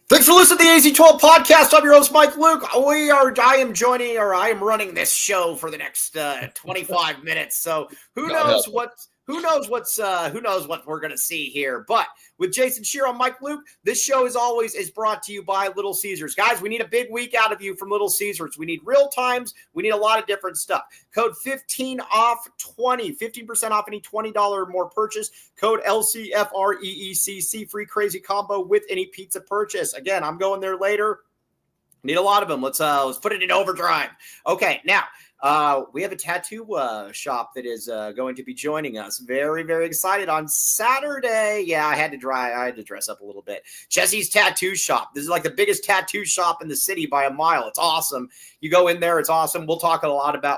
Thanks for listening to the AZ12 podcast. I'm your host, Mike Luke. I am running this show for the next 25 minutes. So who knows what we're gonna see here. But with Jason Shear on Mike Luke, this show is brought to you by Little Caesars. Guys, we need a big week out of you from Little Caesars. We need real times. We need a lot of different stuff. Code 15 off 20, 15% off any $20 or more purchase. Code LCFREECC, free crazy combo with any pizza purchase. Again, I'm going there later. Need a lot of them. Let's put it in overdrive. Okay, now we have a tattoo shop that is going to be joining us. Very, very excited on Saturday. Yeah, I had to dress up a little bit. Jesse's Tattoo Shop. This is like the biggest tattoo shop in the city by a mile. It's awesome. You go in there, it's awesome. We'll talk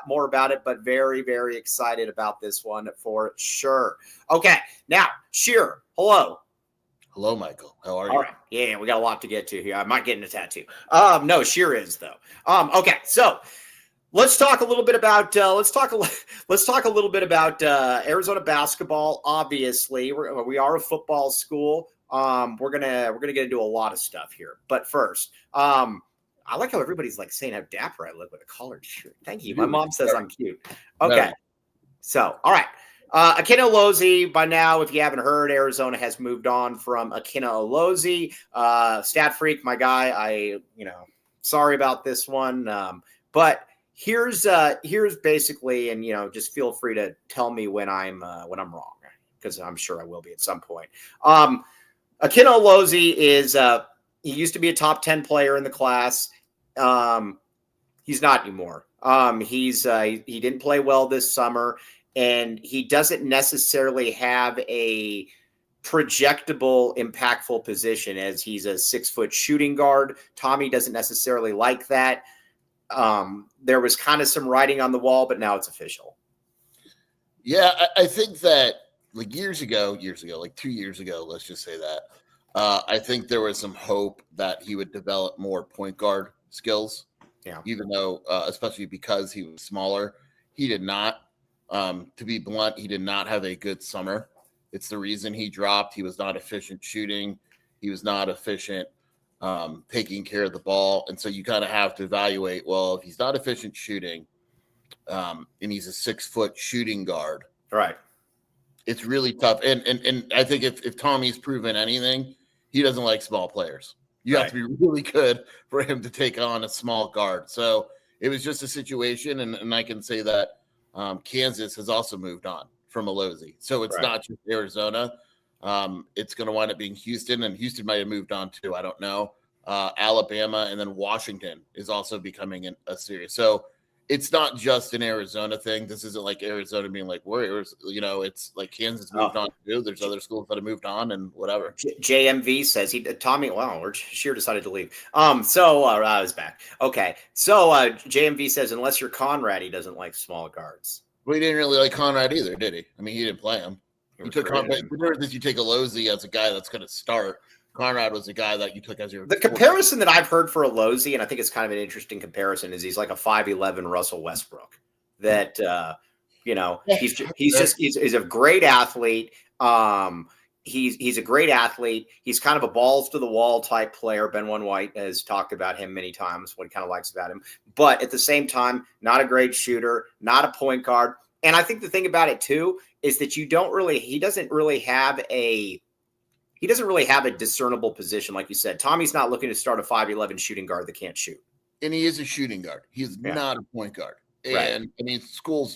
more about it, but very, very excited about this one for sure. Okay, now Shear, hello. Hello, Michael. How are you? All right. Yeah, we got a lot to get to here. I might get in a tattoo. No, Shear is though. Okay, so let's talk a little bit about Arizona basketball. Obviously, we are a football school. We're gonna get into a lot of stuff here. But first, I like how everybody's like saying how dapper I look with a collared shirt. Thank you. My mom says I'm cute. Okay. So, all right. Ikenna Alozie, by now, if you haven't heard, Arizona has moved on from Ikenna Alozie. Stat freak, my guy. Sorry about this one. But here's basically, and just feel free to tell me when I'm wrong, because I'm sure I will be at some point. Ikenna Alozie is he used to be a top 10 player in the class. He's not anymore. He didn't play well this summer. And he doesn't necessarily have a projectable, impactful position, as he's a 6-foot shooting guard. Tommy doesn't necessarily like that. There was kind of some writing on the wall, but now it's official. Yeah, I think that like years ago, like 2 years ago, let's just say that, I think there was some hope that he would develop more point guard skills. Yeah. Even though, especially because he was smaller, he did not. To be blunt, he did not have a good summer. It's the reason he dropped. He was not efficient shooting. He was not efficient taking care of the ball. And so you kind of have to evaluate, well, if he's not efficient shooting and he's a 6-foot shooting guard, right? It's really tough. And I think if Tommy's proven anything, he doesn't like small players. You have to be really good for him to take on a small guard. So it was just a situation. And I can say that Kansas has also moved on from Alozie. So it's not just Arizona. It's going to wind up being Houston, and Houston might have moved on too. I don't know. Alabama, and then Washington is also becoming a series. So it's not just an Arizona thing. This isn't like Arizona being like, Warriors. It's like Kansas moved on too. There's other schools that have moved on and whatever. JMV says Tommy. Wow, Shear decided to leave. I was back. Okay, so JMV says unless you're Conrad, he doesn't like small guards. Well, he didn't really like Conrad either, did he? I mean, he didn't play him. He took Conrad. You take Alozie as a guy that's going to start. Conrad was the guy that you took as your. The comparison that I've heard for Alozie, and I think it's kind of an interesting comparison, is he's like a 5'11" Russell Westbrook. That he's a great athlete. He's a great athlete. He's kind of a balls to the wall type player. Ben One White has talked about him many times, what he kind of likes about him. But at the same time, not a great shooter, not a point guard. And I think the thing about it too is that he doesn't really have a discernible position. Like you said, Tommy's not looking to start a 5'11" shooting guard that can't shoot. And he is a shooting guard. He's not a point guard. And I mean,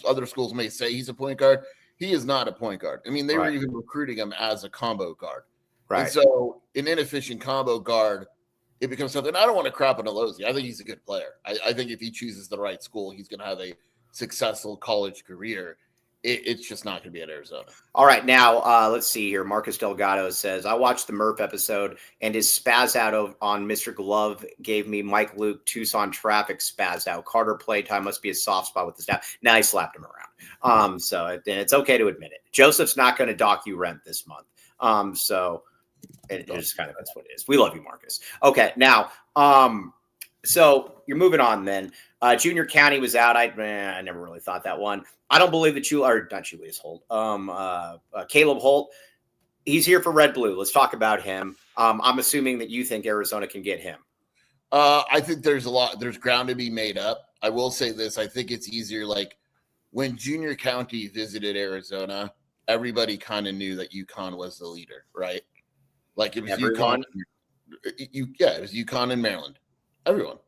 other schools may say he's a point guard. He is not a point guard. I mean, they were even recruiting him as a combo guard. Right. And so an inefficient combo guard, it becomes something. I don't want to crap on Alozie. I think he's a good player. I think if he chooses the right school, he's going to have a successful college career. It's just not going to be at Arizona. All right. Now, let's see here. Marcus Delgado says, I watched the Murph episode, and his spaz out on Mr. Glove gave me Mike Luke Tucson traffic spaz out. Carter playtime must be a soft spot with the staff. Now he slapped him around. So it's okay to admit it. Joseph's not going to dock you rent this month. So it just kind of is what it is. We love you, Marcus. Okay. Now, so you're moving on then. Junior County was out. I never really thought that one. I don't believe that not Julius Holt. Caleb Holt. He's here for Red Blue. Let's talk about him. I'm assuming that you think Arizona can get him. I think there's ground to be made up. I will say this. I think it's easier. Like when Junior County visited Arizona, everybody kind of knew that UConn was the leader, right? Like it was UConn. It was UConn and Maryland. Everyone.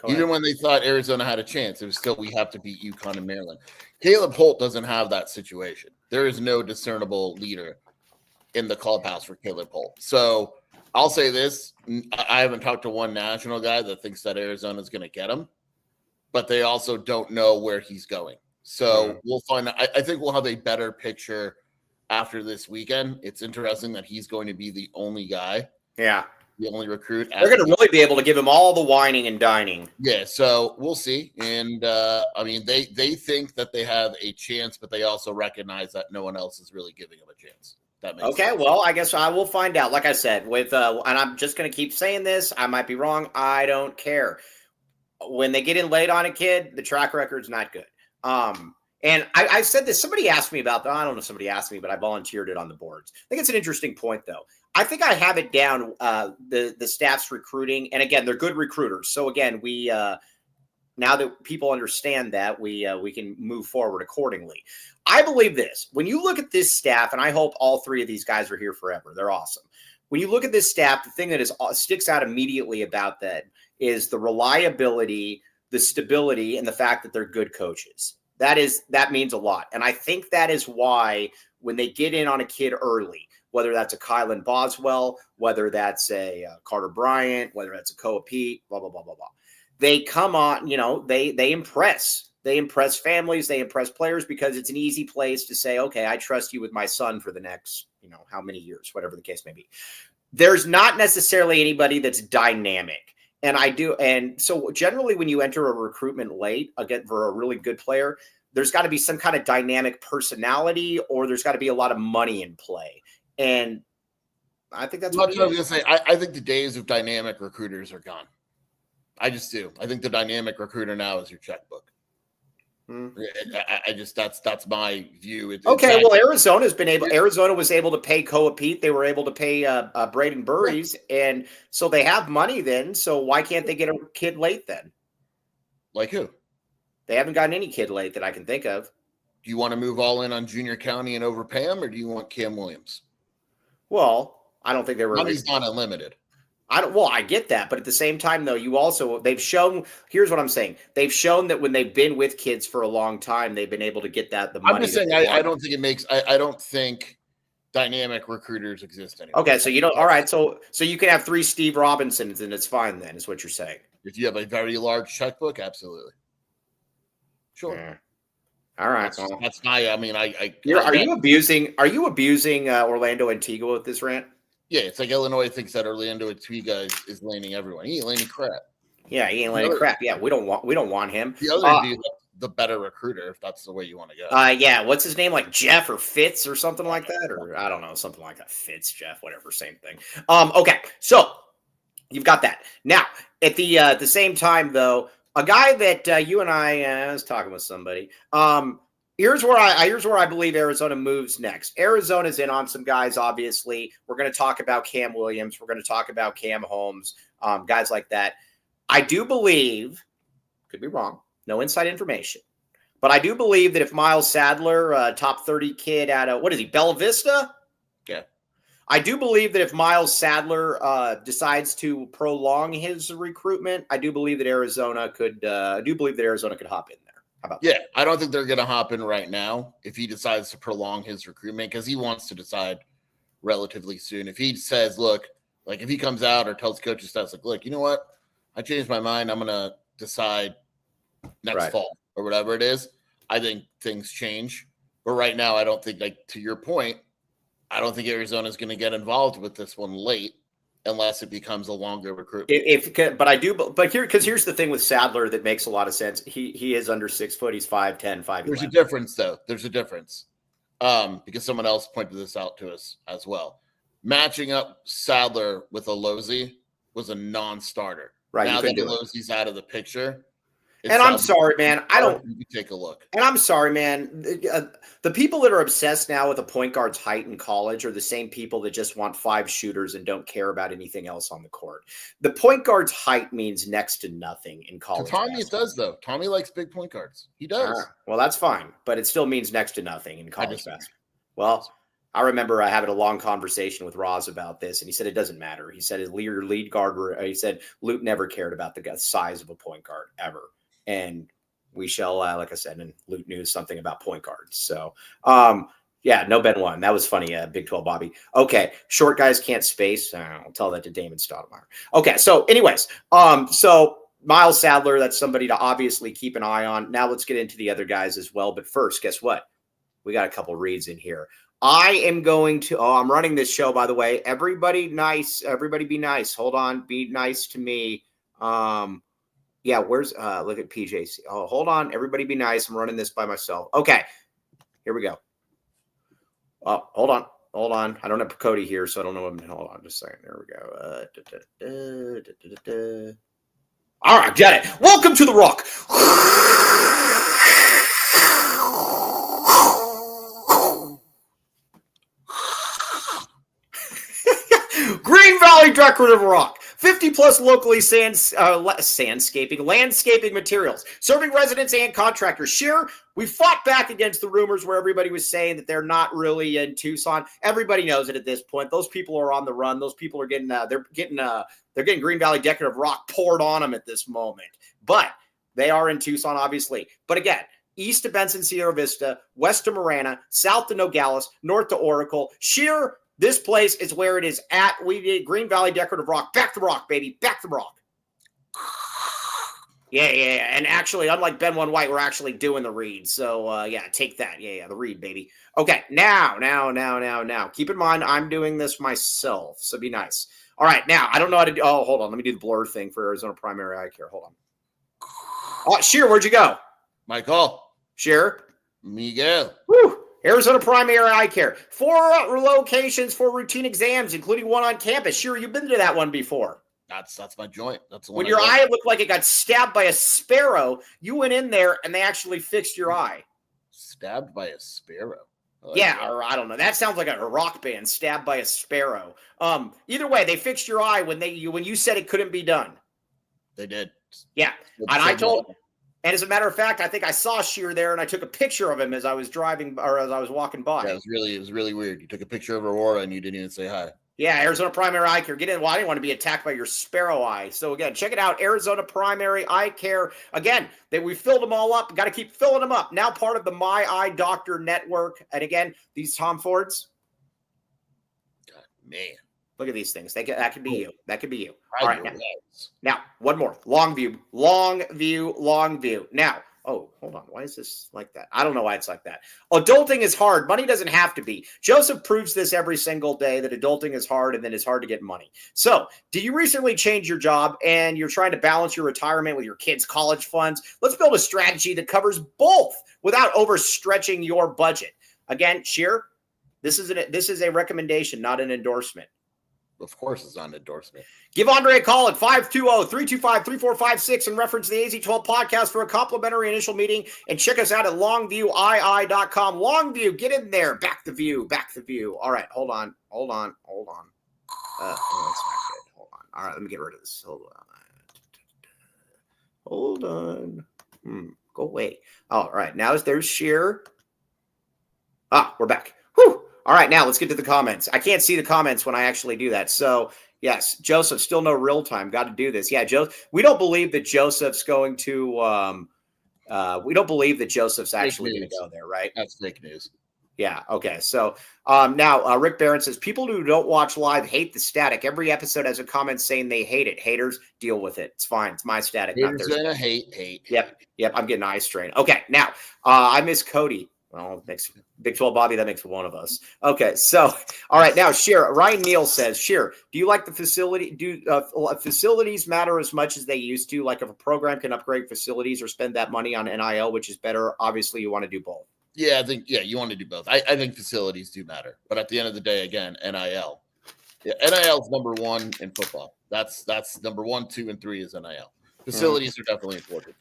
Even when they thought Arizona had a chance, it was still, we have to beat UConn and Maryland. Caleb Holt doesn't have that situation. There is no discernible leader in the clubhouse for Caleb Holt. So I'll say this. I haven't talked to one national guy that thinks that Arizona is going to get him, but they also don't know where he's going. So we'll find out. I think we'll have a better picture after this weekend. It's interesting that he's going to be the only guy. Yeah. The only recruit. They're going to really be able to give him all the whining and dining. Yeah, so we'll see. And, I mean, they think that they have a chance, but they also recognize that no one else is really giving them a chance. That makes sense. Well, I guess I will find out. Like I said, and I'm just going to keep saying this. I might be wrong. I don't care. When they get in late on a kid, the track record's not good. And I said this. Somebody asked me about that. I don't know if somebody asked me, but I volunteered it on the boards. I think it's an interesting point, though. I think I have it down, the staff's recruiting. And again, they're good recruiters. So again, we now that people understand that, we can move forward accordingly. I believe this. When you look at this staff, and I hope all three of these guys are here forever. They're awesome. When you look at this staff, the thing that sticks out immediately about that is the reliability, the stability, and the fact that they're good coaches. That means a lot. And I think that is why when they get in on a kid early, whether that's a Kylan Boswell, whether that's a Carter Bryant, whether that's a Koa Pete, blah, blah, blah, blah, blah. They come on, they impress. They impress families. They impress players because it's an easy place to say, okay, I trust you with my son for the next, how many years, whatever the case may be. There's not necessarily anybody that's dynamic. And I do. And so generally when you enter a recruitment late, again, for a really good player, there's got to be some kind of dynamic personality, or there's got to be a lot of money in play. And I think that's what I was going to say. I think the days of dynamic recruiters are gone. I just do. I think the dynamic recruiter now is your checkbook. That's my view. Well, Arizona was able to pay Koa Pete. They were able to pay Braden Burries. And so they have money then. So why can't they get a kid late then? Like who? They haven't gotten any kid late that I can think of. Do you want to move all in on Junior County and overpay him, or do you want Cam Williams? Well, I don't think they were. Money's not unlimited. I get that. But at the same time, though, they've shown, here's what I'm saying. They've shown that when they've been with kids for a long time, they've been able to get the money. I'm just saying, I don't think it makes, I don't think dynamic recruiters exist anymore. Okay. So all right. So you can have 3 Steve Robinsons and it's fine then, is what you're saying. If you have a very large checkbook, absolutely. Sure. Yeah. All right. That's my, I mean, are you abusing Orlando Antigua with this rant? Yeah, it's like Illinois thinks that Orlando Antigua is laning everyone. He ain't laning crap. Yeah, he ain't laning crap. Yeah, we don't want him. The other dude, the better recruiter, if that's the way you want to go. Yeah, what's his name? Like Jeff or Fitz or something like that, or I don't know, something like that. Fitz, Jeff, whatever, same thing. Okay, so you've got that. Now, at the same time, though, a guy that you and I was talking with somebody. Here's where I believe Arizona moves next. Arizona's in on some guys, obviously. We're going to talk about Cam Williams. We're going to talk about Cam Holmes, guys like that. I do believe, could be wrong, no inside information, but I do believe that if Miles Sadler, top 30 kid out of, Bella Vista? Yeah. I do believe that if Miles Sadler decides to prolong his recruitment, I do believe that Arizona could hop in there. Yeah, I don't think they're going to hop in right now if he decides to prolong his recruitment, because he wants to decide relatively soon. If he says, look, like if he comes out or tells coaching staff, like, look, you know what? I changed my mind. I'm going to decide next fall or whatever it is. I think things change. But right now, I don't think, like to your point, I don't think Arizona is going to get involved with this one late, unless it becomes a longer recruitment. Here's the thing with Sadler that makes a lot of sense. He is under 6 foot. He's 5'10", 5'11". There's a difference, though. There's a difference. Because someone else pointed this out to us as well. Matching up Sadler with Alozie was a non-starter. Right. Now that Alozie's out of the picture, And I'm sorry, man. You take a look. And I'm sorry, man. The people that are obsessed now with a point guard's height in college are the same people that just want 5 shooters and don't care about anything else on the court. The point guard's height means next to nothing in college. To Tommy, it does, though. Tommy likes big point guards. He does. Well, that's fine, but it still means next to nothing in college basketball. Well, I remember having a long conversation with Roz about this, and he said it doesn't matter. He said your lead guard. He said Luke never cared about the size of a point guard ever, and we shall, like I said, and Luke knew something about point guards. So, yeah, no Ben 1. That was funny, Big 12 Bobby. Okay, short guys can't space. I'll tell that to Damon Stoudemire. Okay, so anyways, so Miles Sadler, that's somebody to obviously keep an eye on. Now let's get into the other guys as well. But first, guess what? We got a couple reads in here. I am going to, I'm running this show, by the way. Everybody nice. Everybody be nice. Hold on. Be nice to me. Yeah, where's, look at PJC. Oh, hold on. Everybody be nice. I'm running this by myself. Okay. Here we go. Oh, hold on. Hold on. I don't have Cody here, so I don't know what I'm, hold on just a second. There we go. All right, get it. Welcome to The Rock. Green Valley Decorative Rock. 50-plus locally landscaping materials, serving residents and contractors. Sure, we fought back against the rumors where everybody was saying that they're not really in Tucson. Everybody knows it at this point. Those people are on the run. Those people are getting they're getting Green Valley Decorative Rock poured on them at this moment. But they are in Tucson, obviously. But again, east of Benson, Sierra Vista, west to Marana, south to Nogales, north to Oracle. Sheer. This place is where it is at. We did Green Valley Decorative Rock. Back the rock, baby. Back the rock. Yeah. And actually, unlike Ben 1 White, we're actually doing the read. So, yeah, take that. Yeah, the read, baby. Okay, now. Keep in mind, I'm doing this myself, so be nice. All right, now, I don't know how to do. Oh, hold on. Let me do the blur thing for Arizona Primary Eye Care. Hold on. Oh, Sheer, where'd you go? Michael. Sheer. Miguel. Woo. Arizona Primary Eye Care. 4 locations for routine exams, including one on campus. Sure, you've been to that one before. That's my joint. That's the one. When your eye looked like it got stabbed by a sparrow, you went in there and they actually fixed your eye. Stabbed by a sparrow. Yeah, or I don't know. That sounds like a rock band, stabbed by a sparrow. Either way, they fixed your eye when you said it couldn't be done. They did. Yeah, and I told. And as a matter of fact, I think I saw Sheer there, and I took a picture of him as I was driving or as I was walking by. Yeah, it was really weird. You took a picture of Aurora, and you didn't even say hi. Yeah, Arizona Primary Eye Care. Get in. Well, I didn't want to be attacked by your sparrow eye. So again, check it out. Arizona Primary Eye Care. Again, we filled them all up. Got to keep filling them up. Now part of the My Eye Doctor Network. And again, these Tom Fords. God, man. Look at these things. That could be you. That could be you. All right. Now, one more. Long view. Now, oh, hold on. Why is this like that? I don't know why it's like that. Adulting is hard. Money doesn't have to be. Joseph proves this every single day that adulting is hard and then it's hard to get money. So, did you recently change your job and you're trying to balance your retirement with your kids' college funds? Let's build a strategy that covers both without overstretching your budget. Again, Sheer, this is a recommendation, not an endorsement. Of course, it's not an endorsement. Give Andre a call at 520-325-3456 and reference the AZ12 podcast for a complimentary initial meeting. And check us out at longviewii.com. Longview, get in there. Back the view. All right, hold on. That's not good. Hold on. All right, let me get rid of this. Hold on. Go away. All right, now there's Sheer. We're back. Whew. All right, now let's get to the comments. I can't see the comments when I actually do that. So, yes, Joseph, still no real time. Got to do this. Yeah, we don't believe that Joseph's going to we don't believe that Joseph's actually going to go there, right? That's fake news. Yeah, okay. So, now Rick Barron says, people who don't watch live hate the static. Every episode has a comment saying they hate it. Haters, deal with it. It's fine. It's my static. Haters gonna hate. Yep, I'm getting eye strain. Okay, now, I miss Cody. Well, makes Big 12 Bobby, that makes one of us. Okay, so, all right, now, Sheer, Ryan Neal says, Sheer, do you like the facility? Do facilities matter as much as they used to? Like if a program can upgrade facilities or spend that money on NIL, which is better, obviously you want to do both. Yeah, you want to do both. I think facilities do matter. But at the end of the day, again, NIL. Yeah, NIL is number one in football. That's number 1, 2, and 3 is NIL. Facilities are definitely important.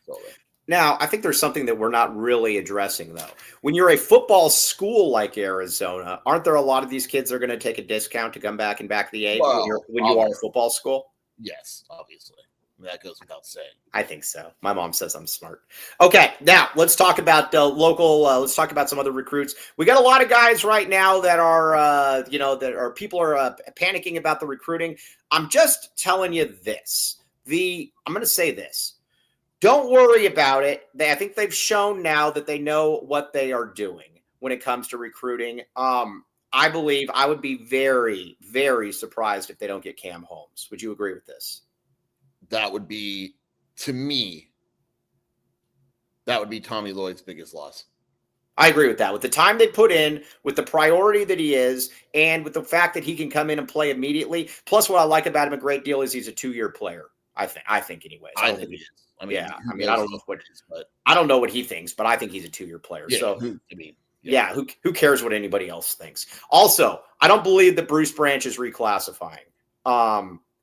Now, I think there's something that we're not really addressing, though. When you're a football school like Arizona, aren't there a lot of these kids that are going to take a discount to come back and back the eight Well, when you are a football school? yes, obviously. That goes without saying. I think so. My mom says I'm smart. Okay, now let's talk about local. Let's talk about some other recruits. We got a lot of guys right now that are, people are panicking about the recruiting. I'm just telling you this. I'm going to say this. Don't worry about it. I think they've shown now that they know what they are doing when it comes to recruiting. I believe I would be very, very surprised if they don't get Cam Holmes. Would you agree with this? That would be, to me, that would be Tommy Lloyd's biggest loss. I agree with that. With the time they put in, with the priority that he is, and with the fact that he can come in and play immediately. Plus, what I like about him a great deal is he's a 2-year player. I think anyways. I think he is. I mean, I don't know what he thinks, but I think he's a 2-year player. Yeah, so who cares what anybody else thinks? Also, I don't believe that Bruce Branch is reclassifying.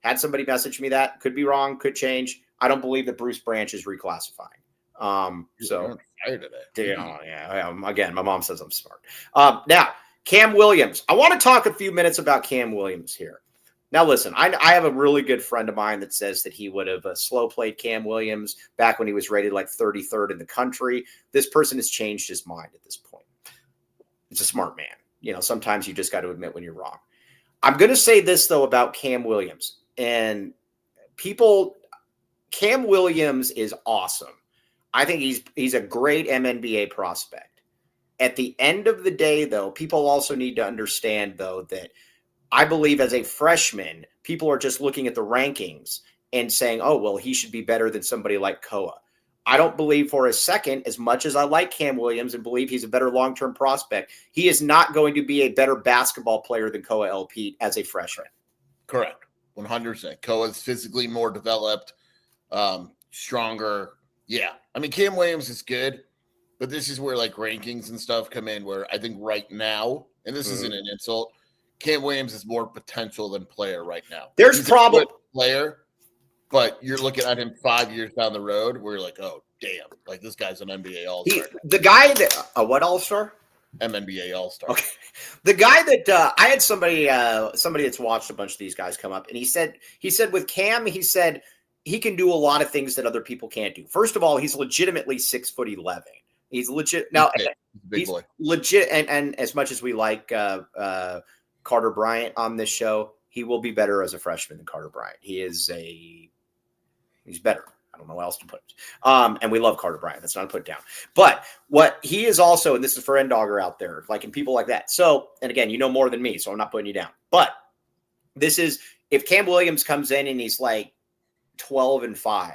Had somebody message me that. Could be wrong, could change. I don't believe that Bruce Branch is reclassifying. Again, my mom says I'm smart. Now, Cam Williams. I want to talk a few minutes about Cam Williams here. Now, listen, I have a really good friend of mine that says that he would have slow played Cam Williams back when he was rated like 33rd in the country. This person has changed his mind at this point. It's a smart man. Sometimes you just got to admit when you're wrong. I'm going to say this, though, about Cam Williams. And Cam Williams is awesome. I think he's a great MNBA prospect. At the end of the day, though, people also need to understand, though, that I believe as a freshman, people are just looking at the rankings and saying, oh, well, he should be better than somebody like Koa. I don't believe for a second, as much as I like Cam Williams and believe he's a better long-term prospect, he is not going to be a better basketball player than Koa LP as a freshman. Correct. 100%. Koa is physically more developed, stronger. Yeah. I mean, Cam Williams is good, but this is where like rankings and stuff come in where I think right now, and this isn't an insult, Cam Williams is more potential than player right now. He's a player, but you're looking at him 5 years down the road where you're like, oh, damn, like this guy's an NBA All-Star. The guy that what All-Star? MNBA All-Star. Okay. The guy that I had somebody that's watched a bunch of these guys come up, and he said with Cam, he said he can do a lot of things that other people can't do. First of all, he's legitimately 6'11". He's legit now. Big boy. Legit, and as much as we like Carter Bryant on this show, he will be better as a freshman than Carter Bryant. He's better. I don't know how else to put it. And we love Carter Bryant. That's not a put down. But what he is also, and this is for N-Dogger out there, like and people like that. So, and again, you know more than me, so I'm not putting you down. But this is, if Cam Williams comes in and he's like 12-5,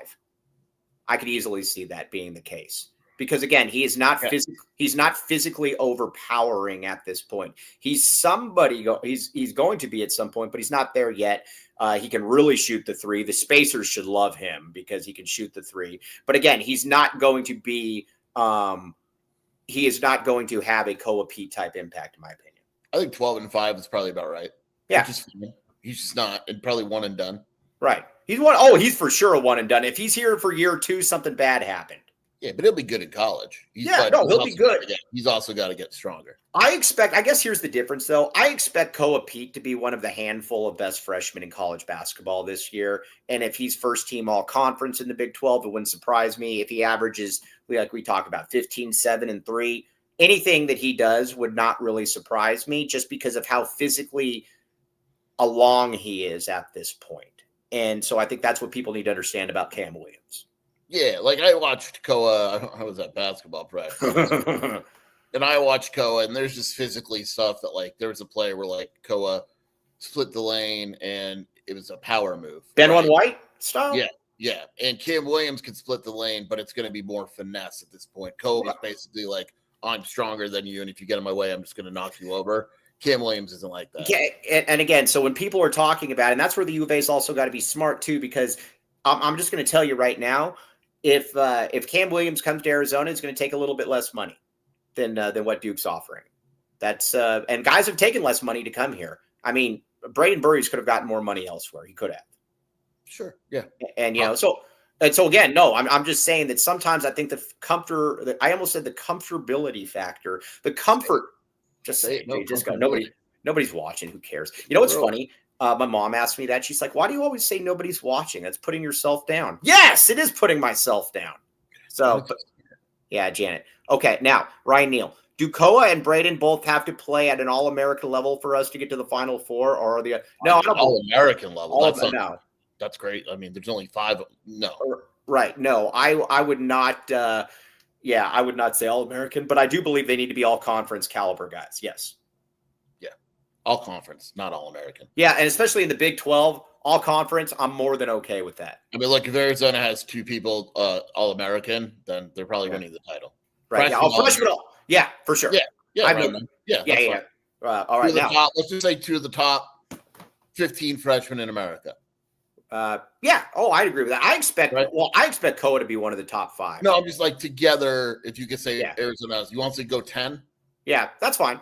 I could easily see that being the case. Because again, he is not he's not physically overpowering at this point. He's somebody he's going to be at some point, but he's not there yet. He can really shoot the three. The spacers should love him because he can shoot the three. But again, he's not going to be he is not going to have a Koa Pete type impact, in my opinion. I think 12-5 is probably about right. Yeah. He's just not, and probably one and done. Right. He's for sure a one and done. If he's here for year 2, something bad happened. Yeah, but he'll be good in college. He'll be good. He's also got to get stronger. I guess here's the difference, though. I expect Koa Pete to be one of the handful of best freshmen in college basketball this year. And if he's first team all conference in the Big 12, it wouldn't surprise me. If he averages, like we talk about, 15, 7, and 3, anything that he does would not really surprise me just because of how physically along he is at this point. And so I think that's what people need to understand about Cam Williams. Yeah, like I watched Koa. I was at basketball practice, and I watched Koa, and there's just physically stuff that like there was a play where like Koa split the lane, and it was a power move. Ben One White style. Yeah, and Cam Williams could split the lane, but it's going to be more finesse at this point. Koa was basically like, I'm stronger than you, and if you get in my way, I'm just going to knock you over. Cam Williams isn't like that. Yeah, and again, so when people are talking about it, and that's where the U of A's also got to be smart too, because I'm just going to tell you right now. If Cam Williams comes to Arizona, it's going to take a little bit less money than what Duke's offering. That's and guys have taken less money to come here. I mean, Braden Burries could have gotten more money elsewhere. He could have. Sure. Yeah. And so And so again, no, I'm just saying that sometimes I think I almost said the comfortability factor, the comfort. Just say it. No, Just go. comfortability. Nobody's watching. Who cares? You know what's Bro. funny? My mom asked me that. She's like, "Why do you always say nobody's watching? That's putting yourself down." Yes, it is putting myself down. So, yeah, Janet. Okay, now Ryan Neal. Do Koa and Braden both have to play at an All-American level for us to get to the Final Four, or are the no? I don't All-American level. No. That's great. I mean, there's only 5. No. Right. No, I would not. I would not say All-American, but I do believe they need to be all-conference caliber guys. Yes. Yeah. All-conference, not All-American. Yeah, and especially in the Big 12, all-conference, I'm more than okay with that. I mean, look, if Arizona has 2 people All-American, then they're probably winning the title. Right. Freshman. Yeah, for sure. Yeah. Yeah. Yeah. All right. Now, let's just say 2 of the top 15 freshmen in America. Yeah. Oh, I'd agree with that. I expect Koa to be one of the top 5. No, I'm just like together. If you could say Arizona, you want to go 10? Yeah, that's fine.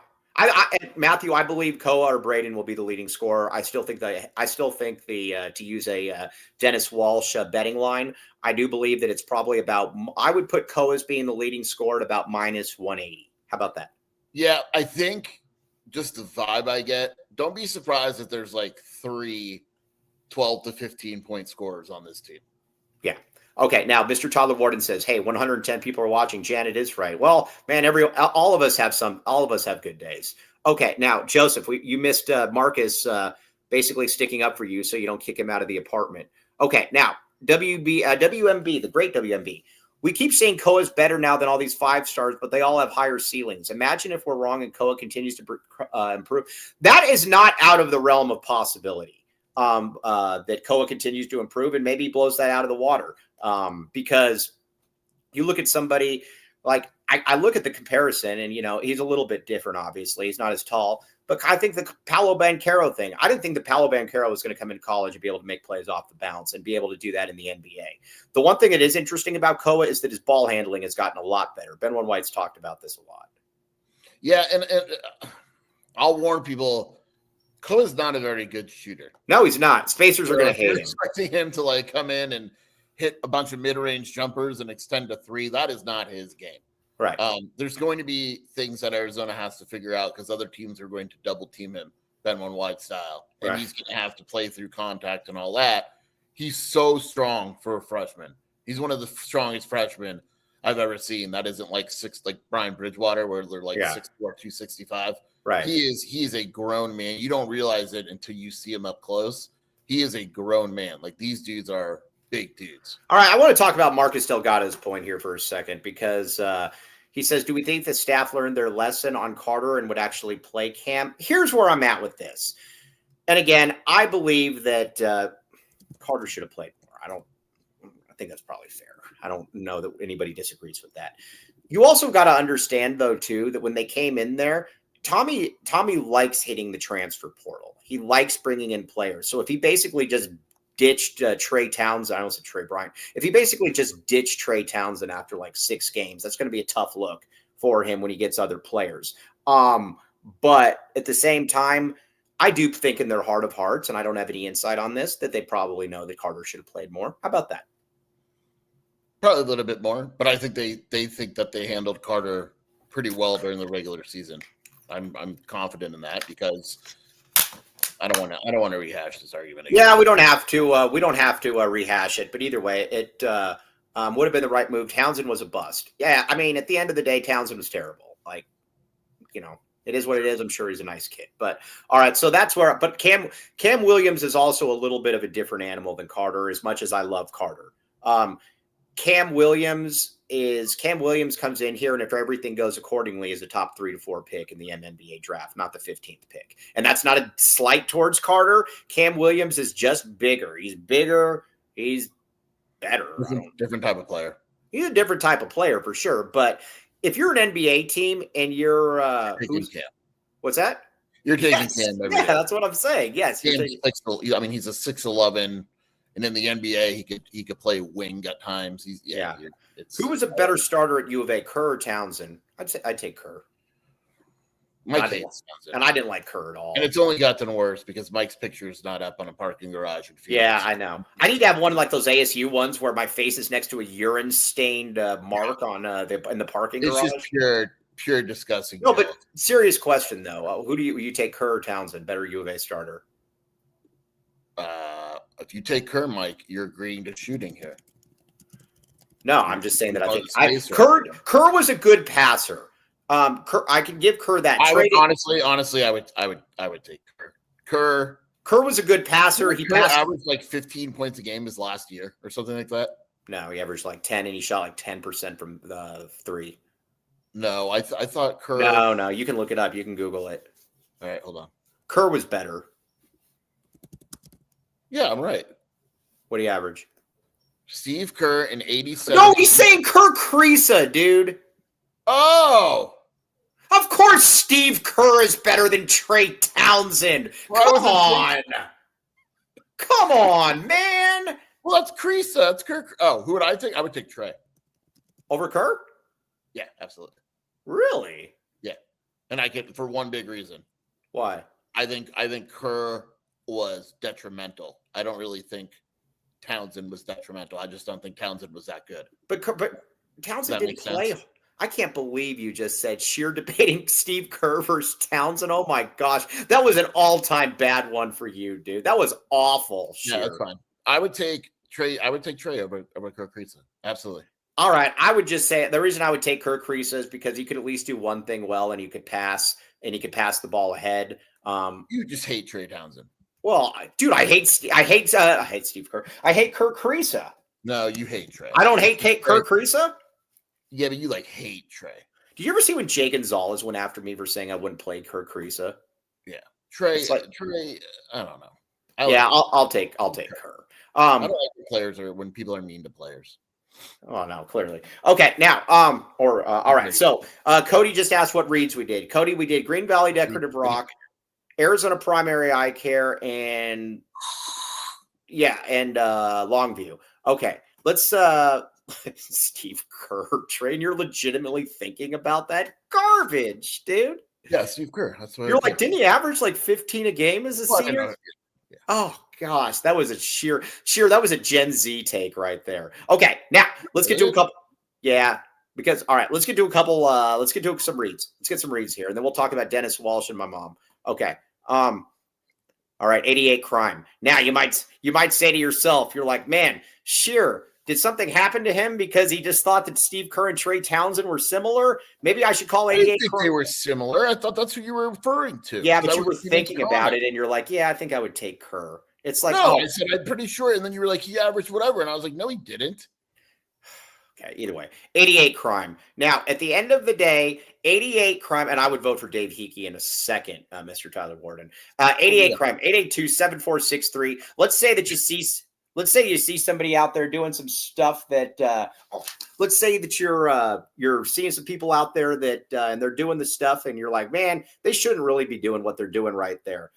Matthew, I believe Koa or Braden will be the leading scorer. I still think to use a Dennis Walsh betting line, I do believe that it's probably I would put Koa as being the leading scorer at about -180. How about that? Yeah, I think just the vibe I get. Don't be surprised if there's like 3 12 to 15 point scorers on this team. Yeah. Okay. Now, Mr. Toddler Warden says, "Hey, 110 people are watching. Janet is right." Well, man, all of us have good days. Okay. Now, Joseph, you missed Marcus basically sticking up for you so you don't kick him out of the apartment. Okay. Now, WMB, the great WMB. We keep saying Koa's better now than all these 5 stars, but they all have higher ceilings. Imagine if we're wrong and Koa continues to improve. That is not out of the realm of possibility. That Koa continues to improve and maybe blows that out of the water. Because you look at somebody like I look at the comparison and, he's a little bit different. Obviously he's not as tall, but I think the Paolo Banchero thing, I didn't think that Paolo Banchero was going to come into college and be able to make plays off the bounce and be able to do that in the NBA. The one thing that is interesting about Koa is that his ball handling has gotten a lot better. Ben White's talked about this a lot. Yeah. And I'll warn people, Koa's not a very good shooter. No, he's not. Spacers are going to hate him. Expecting him to like come in and hit a bunch of mid-range jumpers and extend to 3. That is not his game. Right. There's going to be things that Arizona has to figure out because other teams are going to double team him, Ben White style. And he's going to have to play through contact and all that. He's so strong for a freshman. He's one of the strongest freshmen I've ever seen. That isn't like Brian Bridgewater, where they're like 6'4", 265. Right. He is a grown man. You don't realize it until you see him up close. He is a grown man. Like, these dudes are big dudes. All right, I want to talk about Marcus Delgado's point here for a second because he says, do we think the staff learned their lesson on Carter and would actually play Cam? Here's where I'm at with this. And again, I believe that Carter should have played more. I think that's probably fair. I don't know that anybody disagrees with that. You also got to understand, though, too, that when they came in there, Tommy likes hitting the transfer portal. He likes bringing in players. So if he basically just ditched Trey Townsend, I don't say Trey Bryant. If he basically just ditched Trey Townsend after like 6 games, that's going to be a tough look for him when he gets other players. But at the same time, I do think in their heart of hearts, and I don't have any insight on this, that they probably know that Carter should have played more. How about that? Probably a little bit more, but I think they think that they handled Carter pretty well during the regular season. I'm confident in that because I don't want to rehash this argument again. Yeah, we don't have to rehash it, but either way, it would have been the right move. Townsend was a bust. Yeah, I mean, at the end of the day, Townsend was terrible. Like, it is what it is. I'm sure he's a nice kid. But all right, so that's where. But Cam Williams is also a little bit of a different animal than Carter. As much as I love Carter, Cam Williams comes in here, and if everything goes accordingly, is a top 3 to 4 pick in the NBA draft, not the 15th pick. And that's not a slight towards Carter. Cam Williams is just bigger. He's bigger. He's better. Different type of player. He's a different type of player for sure. But if you're an NBA team and you're what's that? You're taking Cam. Yeah, that's what I'm saying. Yes, he's a 6'11", and in the NBA he could play wing at times. Who was a better starter at U of A, Kerr or Townsend? I'd take Kerr. Mike hates Townsend. And I didn't like Kerr at all. And it's only gotten worse because Mike's picture is not up on a parking garage. Yeah, I know. I need to have one like those ASU ones where my face is next to a urine-stained mark on in the parking garage. It's just pure disgusting. No, but serious question though. Who do you take, Kerr or Townsend? Better U of A starter. If you take Kerr, Mike, you're agreeing to shooting here. No, I'm just saying that I think Kerr was a good passer. I can give Kerr that. Honestly, I would take Kerr. Kerr was a good passer. He averaged like 15 points a game his last year or something like that. No, he averaged like 10, and he shot like 10% from the three. No, I thought Kerr. No, you can look it up. You can Google it. All right, hold on. Kerr was better. Yeah, I'm right. What do you average? Steve Kerr in 87. No, he's saying Kerr Kriisa, dude. Oh. Of course Steve Kerr is better than Trey Townsend. Come on, man. Well, that's Kriisa. That's Kerr. Oh, who would I take? I would take Trey. Over Kerr? Yeah, absolutely. Really? Yeah. And I get for one big reason. Why? I think Kerr was detrimental. I don't really think Townsend was detrimental. I just don't think Townsend was that good. But Townsend didn't play. Sense? I can't believe you just said sheer debating Steve Kerr versus Townsend. Oh my gosh. That was an all-time bad one for you, dude. That was awful. Sheer. Yeah, that's fine. I would take Trey over Kerr Kriisa. Absolutely. All right. I would just say the reason I would take Kerr Kriisa is because he could at least do one thing well, and he could pass the ball ahead. You just hate Trey Townsend. Well, dude, I hate Steve Kerr. I hate Kerr Kriisa. No, you hate Trey. I don't hate Kerr Kriisa. Yeah, but you hate Trey. Did you ever see when Jay Gonzalez went after me for saying I wouldn't play Kerr Kriisa? Yeah, Trey. I don't know. I'll take Kerr. I don't like players or when people are mean to players. Oh no, clearly. Okay, now, all right. So, Cody just asked what reads we did. Cody, we did Green Valley Decorative Rock, Arizona Primary Eye Care, and Longview. Okay, let's Steve Kerr train. You're legitimately thinking about that garbage, dude. Yeah, Steve Kerr. That's what you're like. Didn't he average like 15 a game as a senior? Yeah. Oh gosh, that was a sheer. That was a Gen Z take right there. Okay, now let's get to a couple. Yeah, because all right, let's get to a couple. Let's get to some reads. Let's get some reads here, and then we'll talk about Dennis Walsh and my mom. Okay. All right, 88 crime. Now you might say to yourself, you're like, man, Sheer, did something happen to him because he just thought that Steve Kerr and Trey Townsend were similar? Maybe I should call 88 I didn't think they were similar. I thought that's what you were referring to. Yeah, but you were thinking about it, and you're like, yeah, I think I would take Kerr. It's like, no, I said, I'm pretty sure. And then you were like, he averaged whatever. And I was like, no, he didn't. Okay, either way, 88 crime. Now, at the end of the day, 88 crime, and I would vote for Dave Hickey in a second, Mr. Tyler Warden. 88 crime, 882-7463. Let's say you see somebody out there doing some stuff that, let's say that you're seeing some people out there that, and they're doing the stuff, and you're like, man, they shouldn't really be doing what they're doing right there.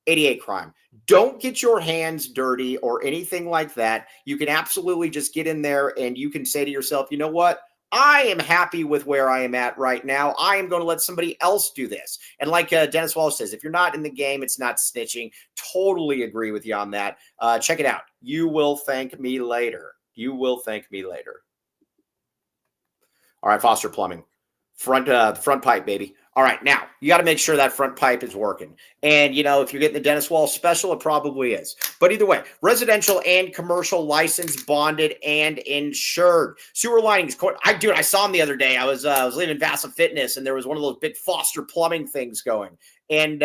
88 crime. Don't get your hands dirty or anything like that. You can absolutely just get in there and you can say to yourself, you know what? I am happy with where I am at right now. I am going to let somebody else do this. And like Dennis Walsh says, if you're not in the game, it's not snitching. Totally agree with you on that. Check it out. You will thank me later. You will thank me later. All right, Foster Plumbing. Front pipe, baby. All right, now you got to make sure that front pipe is working. And, you know, if you're getting the Dennis Walsh special, it probably is. But either way, residential and commercial licensed, bonded, and insured. Sewer linings. I saw him the other day. I was leaving Vasa Fitness, and there was one of those big Foster Plumbing things going. And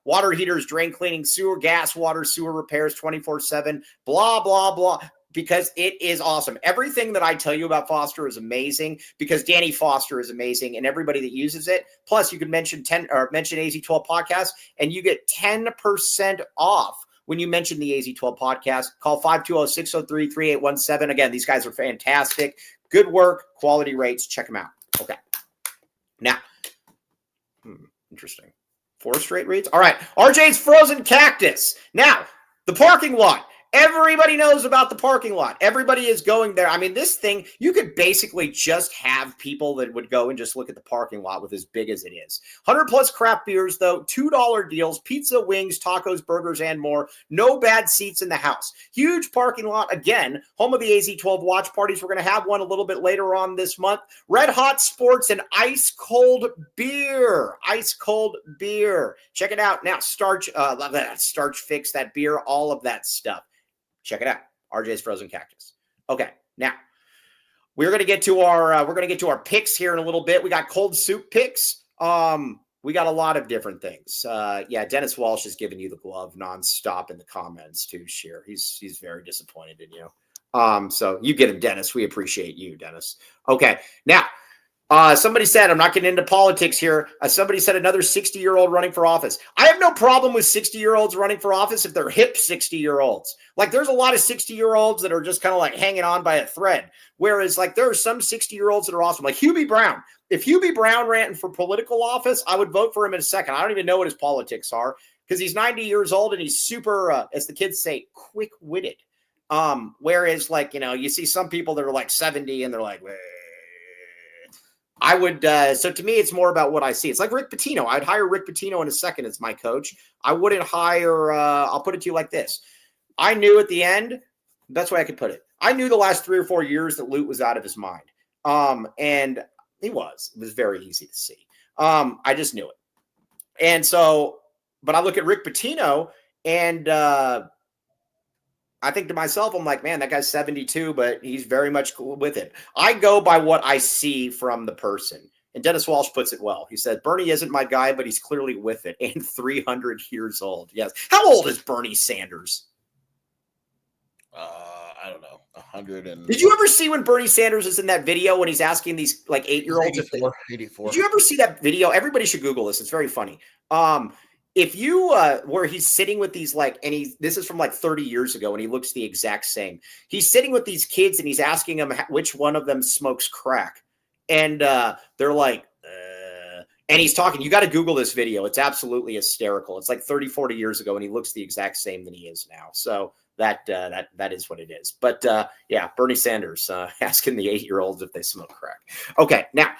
water heaters, drain cleaning, sewer, gas, water, sewer repairs 24/7, blah, blah, blah. Because it is awesome. Everything that I tell you about Foster is amazing because Danny Foster is amazing and everybody that uses it. Plus, you can mention AZ12 podcast and you get 10% off when you mention the AZ12 podcast. Call 520-603-3817. Again, these guys are fantastic. Good work, quality rates. Check them out. Okay. Now, interesting. 4 straight reads. All right. RJ's Frozen Cactus. Now, the parking lot. everybody knows about the parking lot. Everybody is going there. I mean, this thing, you could basically just have people that would go and just look at the parking lot with as big as it is. 100 plus craft beers, though, $2 deals, pizza, wings, tacos, burgers, and more. No bad seats in the house. Huge parking lot. Again, home of the AZ12 watch parties. We're going to have one a little bit later on this month. Red Hot Sports and ice cold beer. Ice cold beer. Check it out. Now, Starch Fix, that beer, all of that stuff. Check it out. RJ's Frozen Cactus. Okay, now we're gonna get to our picks here in a little bit. We got cold soup picks. We got a lot of different things. Yeah, Dennis Walsh is giving you the glove nonstop in the comments too, Sheer. He's very disappointed in you. So you get him, Dennis. We appreciate you, Dennis. Okay, now somebody said, I'm not getting into politics here. Somebody said another 60-year-old running for office. I have no problem with 60-year-olds running for office if they're hip 60-year-olds. Like, there's a lot of 60-year-olds that are just kind of like hanging on by a thread. Whereas, like, there are some 60-year-olds that are awesome. Like Hubie Brown. If Hubie Brown ran for political office, I would vote for him in a second. I don't even know what his politics are because he's 90 years old and he's super, as the kids say, quick-witted. Whereas, like, you know, you see some people that are like 70 and they're like, I would, so to me, it's more about what I see. It's like Rick Pitino. I'd hire Rick Pitino in a second as my coach. I wouldn't hire, I'll put it to you like this. I knew at the end, that's the way I could put it. I knew the last 3 or 4 years that Lute was out of his mind. And it was very easy to see. I just knew it. And so, but I look at Rick Pitino and, I think to myself, I'm like, man, that guy's 72, but he's very much cool with it. I go by what I see from the person. And Dennis Walsh puts it well. He said, Bernie isn't my guy, but he's clearly with it. And 300 years old. Yes. How old is Bernie Sanders? I don't know. 100 and... Did you ever see when Bernie Sanders is in that video when he's asking these like 8-year-olds? 84. Did you ever see that video? Everybody should Google this. It's very funny. If you where he's sitting with these like, and this is from like 30 years ago, and he looks the exact same. He's sitting with these kids, and he's asking them which one of them smokes crack, and they're like, and he's talking. You got to Google this video. It's absolutely hysterical. It's like 30, 40 years ago, and he looks the exact same than he is now. So that is what it is. But yeah, Bernie Sanders asking the 8-year-olds if they smoke crack. Okay, now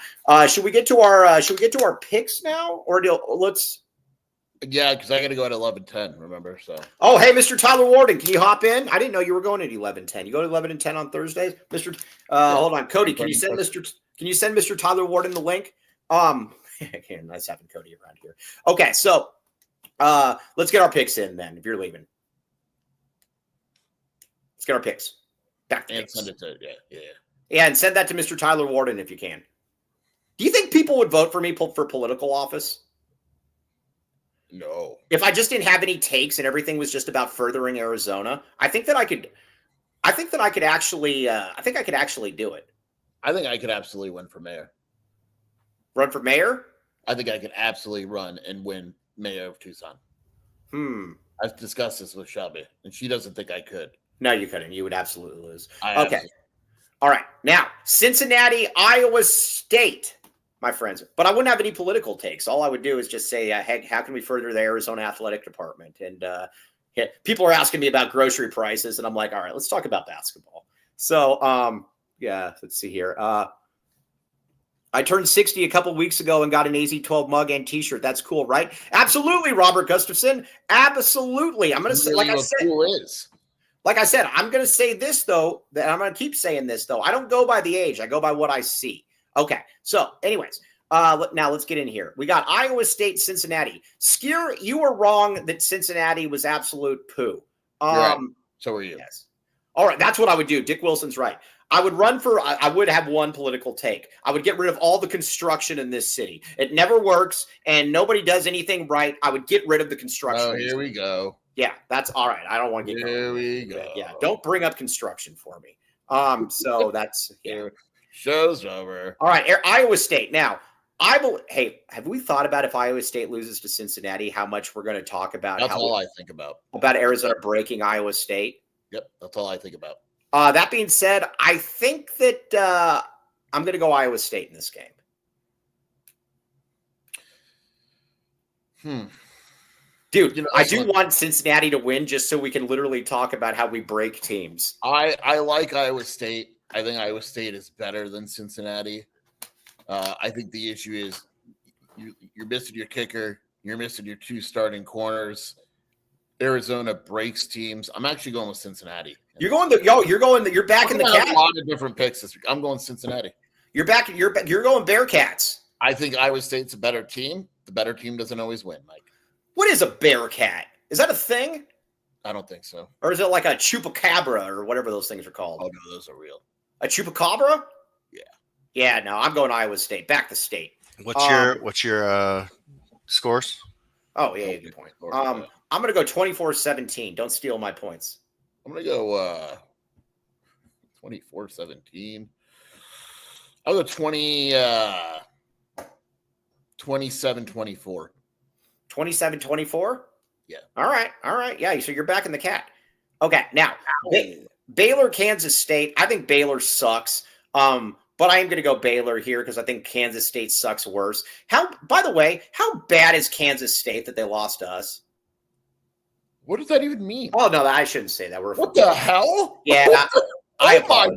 should we get to our picks now, or let's. Yeah, because I got to go at 11:10. Remember, so. Oh, hey, Mr. Tyler Warden, can you hop in? I didn't know you were going at 11:10. You go to 11:10 on Thursdays, Mr. Hold on, Cody. Can you send Mr. Tyler Warden the link? Again, nice having Cody around here. Okay, so let's get our picks in then. If you're leaving, let's get our picks. Back to picks. Send it to yeah, and send that to Mr. Tyler Warden if you can. Do you think people would vote for me for political office? No. If I just didn't have any takes and everything was just about furthering Arizona, I think that I could actually do it. I think I could absolutely win for mayor. Run for mayor? I think I could absolutely run and win mayor of Tucson. I've discussed this with Shelby, and she doesn't think I could. No, you couldn't. You would absolutely lose. Okay. All right. Now, Cincinnati, Iowa State. My friends, but I wouldn't have any political takes. All I would do is just say, hey, how can we further the Arizona athletic department? And people are asking me about grocery prices, and I'm like, all right, let's talk about basketball. So, yeah, let's see here. I turned 60 a couple weeks ago and got an AZ12 mug and T-shirt. That's cool, right? Absolutely, Robert Gustafson. Absolutely. I'm going to say, like I said, I'm going to say this though. That I'm going to keep saying this though. I don't go by the age. I go by what I see. Okay, so anyways, now let's get in here. We got Iowa State, Cincinnati. Skier, you were wrong that Cincinnati was absolute poo. Right. So were you. Yes. All right, that's what I would do. Dick Wilson's right. I would have one political take. I would get rid of all the construction in this city. It never works, and nobody does anything right. I would get rid of the construction. Oh, here we go. Yeah, that's all right. I don't want to get Here we go. Yeah, don't bring up construction for me. So that's yeah. Show's over. All right, Iowa State. Now, hey, have we thought about if Iowa State loses to Cincinnati, how much we're going to talk about? That's all I think about. About Arizona breaking Iowa State? Yep, that's all I think about. That being said, I think that I'm going to go Iowa State in this game. Dude, I do want Cincinnati to win just so we can literally talk about how we break teams. I like Iowa State. I think Iowa State is better than Cincinnati. I think the issue is you're missing your kicker. You're missing your 2 starting corners. Arizona breaks teams. I'm actually going with Cincinnati. You're back in the cat. A lot of different picks this week. I'm going Cincinnati. You're going Bearcats. I think Iowa State's a better team. The better team doesn't always win, Mike. What is a Bearcat? Is that a thing? I don't think so. Or is it like a chupacabra or whatever those things are called? Oh, no, those are real. A chupacabra? Yeah. Yeah, no, I'm going Iowa State. Back to state. What's your scores? Oh, yeah, good point. I'm going to go 24-17. Don't steal my points. I'm going to go 24-17. I'll go 27-24. 27-24? Yeah. All right. Yeah, so you're back in the cat. Okay, now, Baylor, Kansas State. I think Baylor sucks. But I am going to go Baylor here because I think Kansas State sucks worse. By the way, how bad is Kansas State that they lost to us? What does that even mean? Oh, no, I shouldn't say that. What the hell? Yeah. Oh, my God.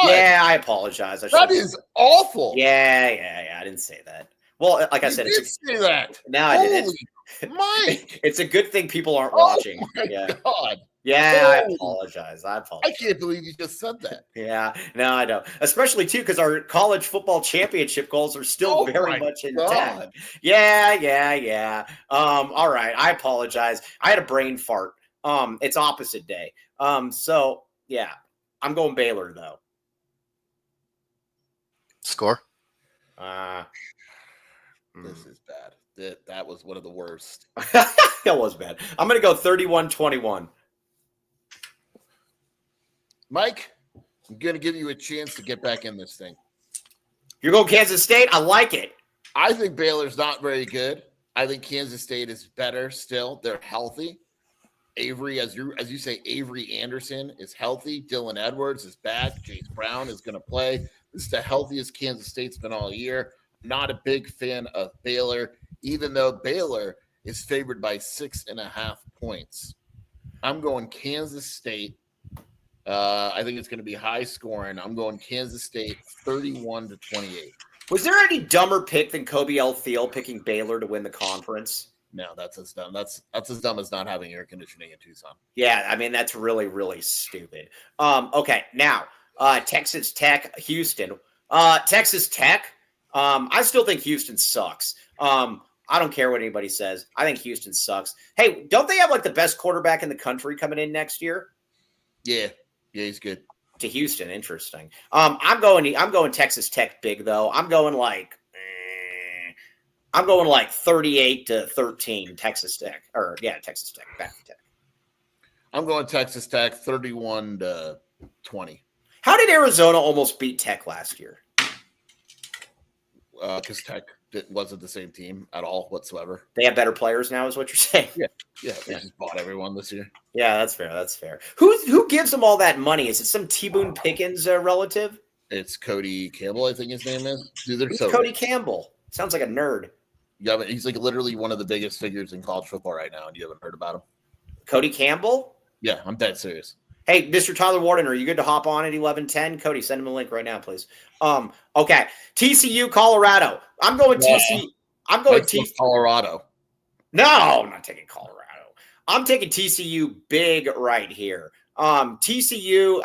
Yeah, I apologize. That is awful. Yeah. I didn't say that. Well, like I said, say that. No, I didn't. Mike. It's a good thing people aren't watching. Oh, my God. Yeah, I apologize. I can't believe you just said that. Yeah, no, I know. Especially, too, because our college football championship goals are still very much intact. Yeah. All right, I apologize. I had a brain fart. It's opposite day. So, yeah, I'm going Baylor, though. Score? This is bad. That was one of the worst. That was bad. I'm going to go 31-21. Mike, I'm going to give you a chance to get back in this thing. You're going Kansas State? I like it. I think Baylor's not very good. I think Kansas State is better still. They're healthy. Avery, as you say, Avery Anderson is healthy. Dylan Edwards is back. Jace Brown is going to play. This is the healthiest Kansas State's been all year. Not a big fan of Baylor, even though Baylor is favored by 6.5 points. I'm going Kansas State. I think it's going to be high scoring. I'm going Kansas State 31-28. Was there any dumber pick than Kobe L. Thiel picking Baylor to win the conference? No, that's as dumb. That's as dumb as not having air conditioning in Tucson. Yeah, I mean, that's really, really stupid. Okay, now, Texas Tech, Houston. Texas Tech, I still think Houston sucks. I don't care what anybody says. I think Houston sucks. Hey, don't they have like the best quarterback in the country coming in next year? Yeah, he's good. To Houston, interesting. I'm going Texas Tech big though. I'm going like 38-13 Texas Tech. Texas Tech. Back to Tech. I'm going Texas Tech 31-20. How did Arizona almost beat Tech last year? Because Tech wasn't the same team at all whatsoever. They have better players now, is what you're saying? Yeah. They just bought everyone this year. Yeah, that's fair. Who gives them all that money? Is it some T-Boone Pickens relative? It's Cody Campbell, I think his name is. Dude, Who's Cody Campbell? Sounds like a nerd. Yeah, but he's like literally one of the biggest figures in college football right now, and you haven't heard about him. Cody Campbell? Yeah, I'm dead serious. Hey, Mr. Tyler Warden, are you good to hop on at 11:10? Cody, send him a link right now, please. Okay. TCU, Colorado. I'm going TCU. I'm going TCU. Colorado. No, I'm not taking Colorado. I'm taking TCU big right here. TCU,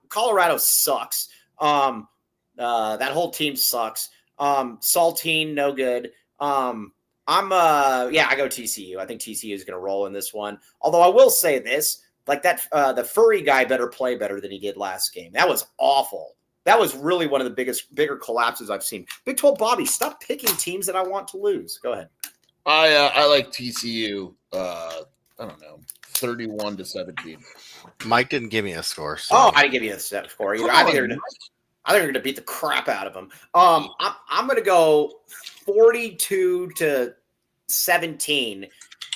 Colorado sucks. That whole team sucks. Saltine, no good. I go TCU. I think TCU is going to roll in this one. Although I will say this, like that, the furry guy better play better than he did last game. That was awful. That was really one of the bigger collapses I've seen. Big 12 Bobby, stop picking teams that I want to lose. Go ahead. I like TCU. I don't know, 31-17. Mike didn't give me a score. So. Oh, I didn't give you a score either. I think they're going to beat the crap out of them. I'm going to go 42-17.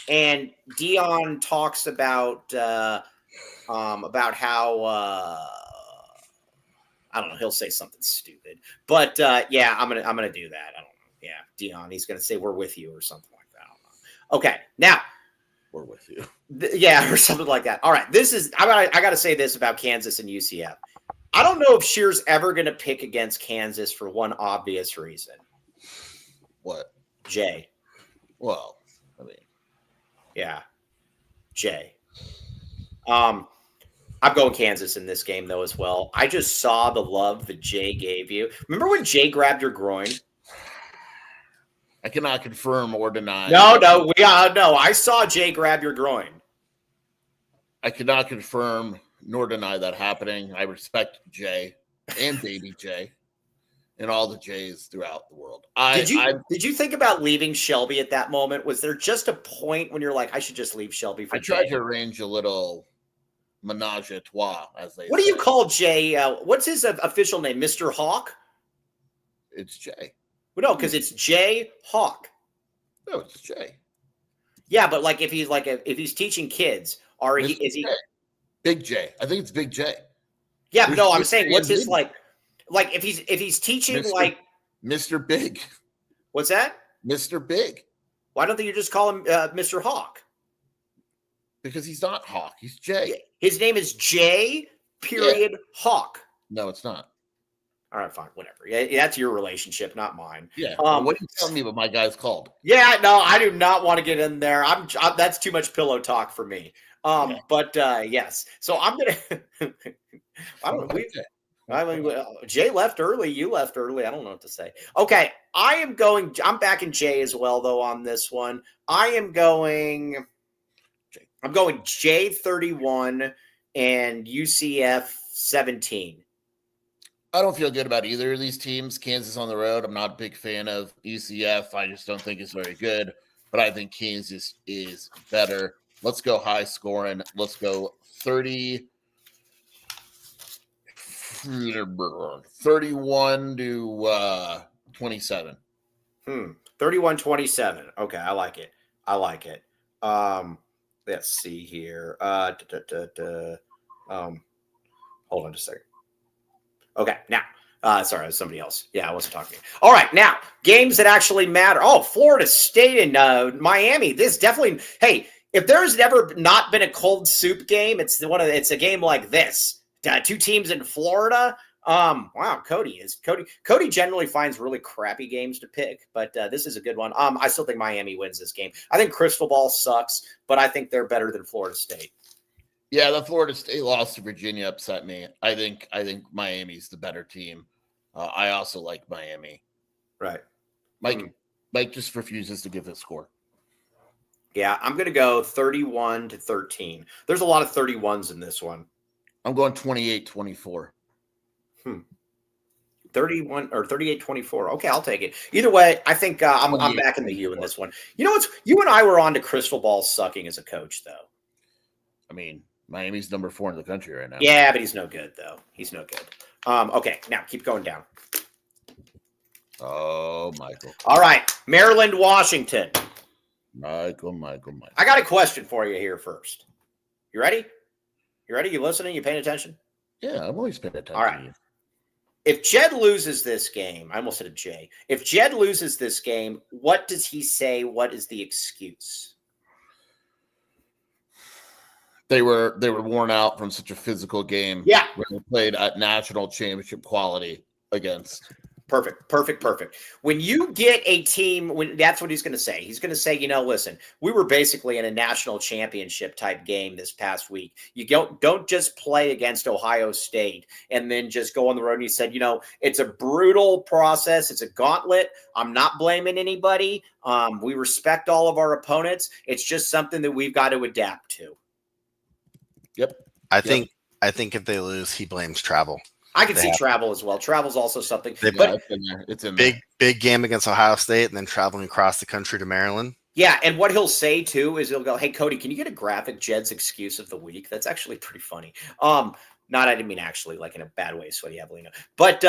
And Dion talks about how I don't know. He'll say something stupid, but I'm gonna do that. I don't know. Yeah, Dion. He's gonna say we're with you or something like that. I don't know. Okay, now we're with you. Yeah, or something like that. All right, I got to say this about Kansas and UCF. I don't know if Shear's ever going to pick against Kansas for one obvious reason. What? Jay. Well, I mean, yeah, Jay. I'm going Kansas in this game though as well. I just saw the love that Jay gave you. Remember when Jay grabbed your groin? I cannot confirm or deny. No. I saw Jay grab your groin. I cannot confirm nor deny that happening. I respect Jay and baby Jay and all the Jays throughout the world. Did you think about leaving Shelby at that moment? Was there just a point when you're like, I should just leave Shelby for Jay? I tried to arrange a little menage a trois, as they say. What do you call Jay? What's his official name? Mr. Hawk? It's Jay. Well, no, because it's Jay Hawk. No, it's Jay. Yeah, but like if he's teaching kids, is he Big J? I think it's Big J. Yeah, but no, I'm saying what's his like if he's teaching like Mr. Big. What's that? Mr. Big. Why don't you just call him Mr. Hawk? Because he's not Hawk. He's Jay. His name is J. Hawk. No, it's not. All right, fine, whatever. Yeah, that's your relationship, not mine. Yeah. What are you telling me what my guy's called? Yeah, no, I do not want to get in there. I'm that's too much pillow talk for me. But yes. So I'm gonna. I don't know. I mean, Jay left early. You left early. I don't know what to say. Okay, I'm backing Jay as well, though, on this one. I'm going Jay 31 and UCF 17. I don't feel good about either of these teams. Kansas on the road, I'm not a big fan of. UCF, I just don't think it's very good. But I think Kansas is better. Let's go high scoring. Let's go 31 to 27. 31-27. Okay, I like it. Let's see here. Hold on just a second. Okay, now, sorry, it was somebody else. Yeah, I wasn't talking to you. All right, now, games that actually matter. Oh, Florida State and Miami. This definitely, hey, if there's never not been a cold soup game, it's a game like this. Two teams in Florida. Wow, Cody generally finds really crappy games to pick, but this is a good one. I still think Miami wins this game. I think Crystal Ball sucks, but I think they're better than Florida State. Yeah, the Florida State loss to Virginia upset me. I think Miami's the better team. I also like Miami. Right. Mike just refuses to give a score. Yeah, I'm going to go 31-13. There's a lot of 31s in this one. I'm going 28-24. 31 or 38-24. Okay, I'll take it. Either way, I think I'm backing the U in this one. You know what's? You and I were on to Crystal Ball sucking as a coach, though. I mean, Miami's number 4 in the country right now. Yeah, but he's no good, though. He's no good. Okay, now keep going down. Oh, Michael. All right, Maryland, Washington. Michael. I got a question for you here first. You ready? You listening? You paying attention? Yeah, I'm always paying attention. All right. If Jed loses this game, I almost said a J. If Jed loses this game, what does he say? What is the excuse? They were worn out from such a physical game. Yeah. When they played at national championship quality against. Perfect. When you get a team, that's what he's going to say. He's going to say, listen, we were basically in a national championship type game this past week. You don't just play against Ohio State and then just go on the road. And he said, it's a brutal process. It's a gauntlet. I'm not blaming anybody. We respect all of our opponents. It's just something that we've got to adapt to. Yep. I think if they lose, he blames travel. I can see travel as well. Travel's also something. It's in there. Big game against Ohio State and then traveling across the country to Maryland. Yeah, and what he'll say, too, is he'll go, hey, Cody, can you get a graphic Jed's excuse of the week? That's actually pretty funny. I didn't mean actually, like in a bad way, Sweaty Avelino. But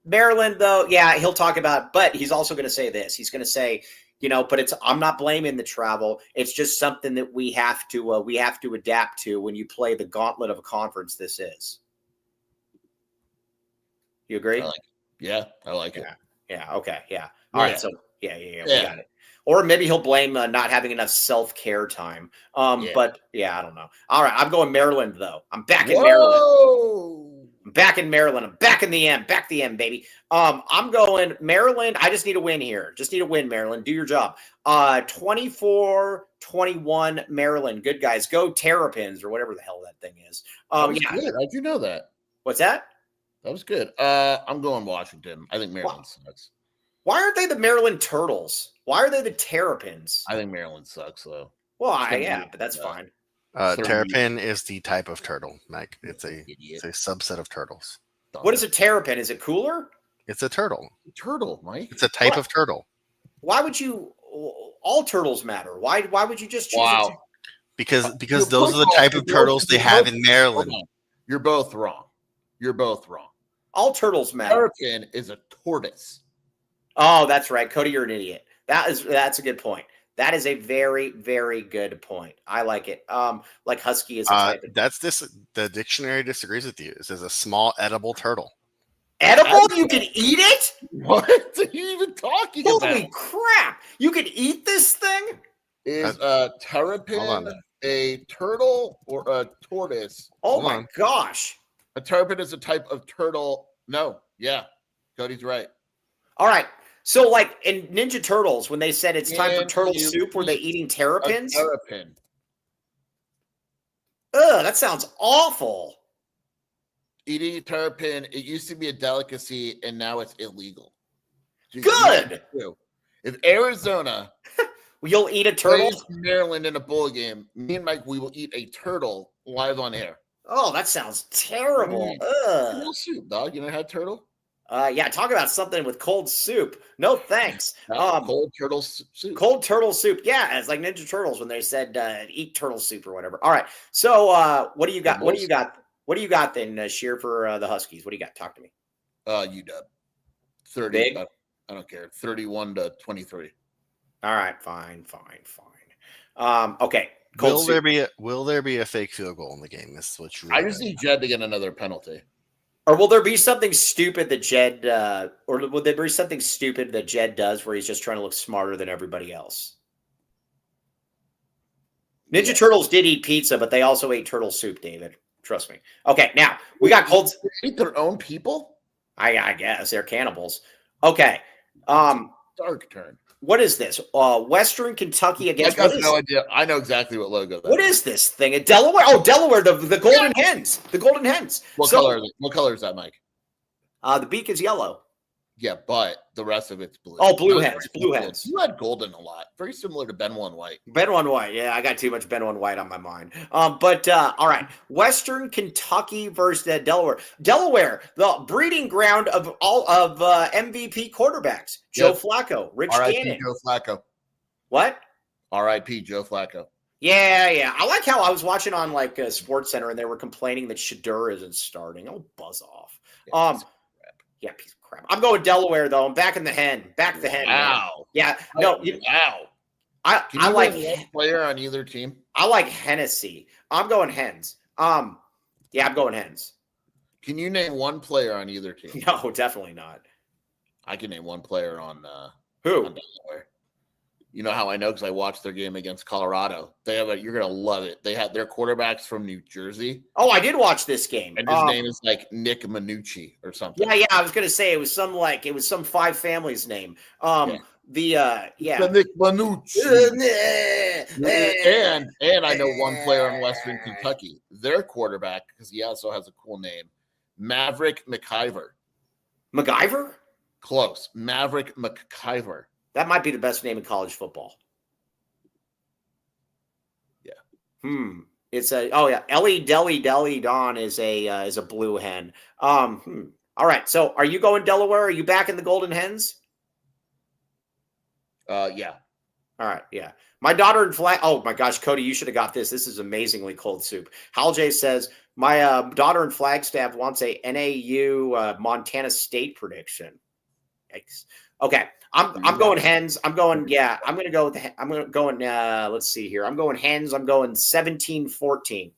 Maryland, though, yeah, he'll talk about, but he's also going to say this. He's going to say, but I'm not blaming the travel. It's just something that we have to adapt to when you play the gauntlet of a conference this is. You agree? I like it. Yeah. Okay. Yeah. All right. So we got it. Or maybe he'll blame not having enough self-care time. But yeah, I don't know. All right, I'm going Maryland though. I'm back in Maryland. I'm back in Maryland. I'm back in the M. Back the M, baby. I'm going Maryland. I just need a win here. Just need a win, Maryland. Do your job. 24-21 Maryland. Good guys. Go Terrapins or whatever the hell that thing is. Good. How'd you know that? What's that? That was good. I'm going Washington. I think Maryland sucks. Why aren't they the Maryland Turtles? Why are they the Terrapins? I think Maryland sucks, though. Well, but that's fine. Terrapin is the type of turtle, Mike. It's a subset of turtles. What is a terrapin? Is it cooler? It's a turtle. Turtle, Mike. It's a type of turtle. Why would you? All turtles matter. Why would you just choose? Wow. Because those are the type of turtles they have in Maryland. You're both wrong. All turtles matter. Terrapin is a tortoise. Oh, that's right, Cody. You're an idiot. That's a good point. That is a very, very good point. I like it. Like husky is a type of the dictionary disagrees with you. It says a small edible turtle. Edible? You can eat it? What are you even talking about? Holy crap! You can eat this thing? Is a terrapin a turtle or a tortoise? Oh my gosh! A terrapin is a type of turtle. No, yeah, Cody's right. All right. So, like in Ninja Turtles, when they said it's time for turtle soup, were they eating terrapins? A terrapin. Ugh, that sounds awful. Eating a terrapin, it used to be a delicacy, and now it's illegal. Good. If Arizona you'll eat a turtle? plays Maryland in a bowl game, me and Mike, we will eat a turtle live on air. Oh, that sounds terrible. Turtle soup, dog. You never had turtle? Yeah, talk about something with cold soup. No thanks. Cold turtle soup. Cold turtle soup. Yeah, it's like Ninja Turtles when they said eat turtle soup or whatever. All right. So what do you got? What do you got? What do you got then, Sheer, for the Huskies? What do you got? Talk to me. UW. 30. Big? I don't care. 31-23. All right. Fine. Okay. Will there be a fake field goal in the game? This is what you. I just need Jed to get another penalty. Or will there be something stupid that Jed, or will there be something stupid that Jed does where he's just trying to look smarter than everybody else? Ninja Turtles did eat pizza, but they also ate turtle soup, David. Trust me. Okay, now we got cold. They eat their own people? I guess they're cannibals. Okay. Dark turn. What is this? Western Kentucky against. I got no idea. I know exactly what logo that is. What is this thing? In Delaware? Oh, Delaware, the Golden Hens. The Golden Hens. What color is that, Mike? The beak is yellow. Yeah, but the rest of it's blue. Oh, blue hens. Blue hens. You had golden a lot. Very similar to Ben One White. Ben One White. Yeah, I got too much Ben One White on my mind. But all right. Western Kentucky versus Delaware. Delaware, the breeding ground of all of MVP quarterbacks. Joe Flacco, Rich Gannon. Joe Flacco. What? R.I.P. Joe Flacco. Yeah. I like how I was watching on like Sports Center and they were complaining that Shadur isn't starting. Oh, buzz off. Yeah, piece of crap. I'm going Delaware though. I'm back in the hen. Back the hen. Wow. Yeah. No. Wow. I like one player on either team. I like Hennessy. I'm going hens. Yeah, I'm going hens. Can you name one player on either team? No, definitely not. I can name one player on who? On Delaware. You know how I know because I watched their game against Colorado. They have you're gonna love it. They had their quarterbacks from New Jersey. Oh, I did watch this game. And his name is like Nick Minucci or something. Yeah. I was gonna say it was some five families name. The Nick Minucci. and I know one player in Western Kentucky. Their quarterback, because he also has a cool name, Maverick McIver. MacGyver? Close. Maverick McIver. That might be the best name in college football. Yeah. It's Ellie Deli Dawn is a blue hen. All right. So are you going Delaware? Are you back in the Golden Hens? Yeah. All right. Yeah. My daughter in Flag. Oh my gosh, Cody, you should have got this. This is amazingly cold soup. Hal J says my daughter in Flagstaff wants a NAU Montana State prediction. Yikes. Okay. I'm going hens. I'm going let's see here. I'm going hens. I'm going 17-14.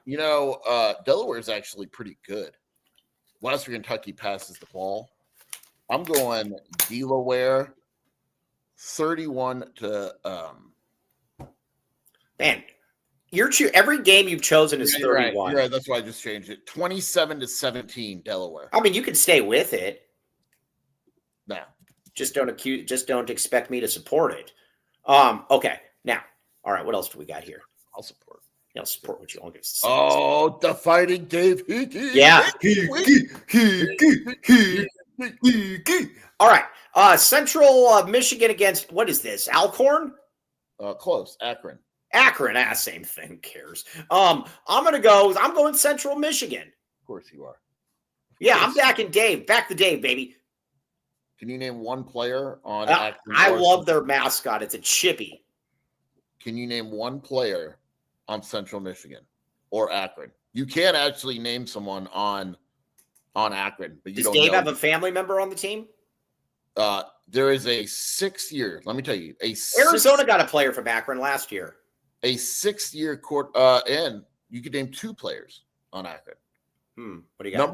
You know, Delaware is actually pretty good. Western Kentucky passes the ball. I'm going Delaware 31 to Man, every game you've chosen is 31. You're right. That's why I just changed it. 27 to 17, Delaware. I mean, you can stay with it. No. Just don't expect me to support it. Okay. Now, all right, what else do we got here? I'll support. I'll support what you all give. Oh, the Fighting Dave Hickey. Yeah. All right. Central Michigan against, what is this? Alcorn? Close. Akron. Same thing. Who cares? I'm going Central Michigan. Of course you are. Yeah, I'm backing Dave. Back the Dave, baby. Can you name one player on Akron? I love their mascot. It's a chippy. Can you name one player on Central Michigan or Akron? You can actually name someone on Akron, but you don't. Does Dave have a family member on the team? There is a 6-year. Let me tell you, Arizona got a player from Akron last year. A 6-year court, and you could name 2 players on Akron. What do you got?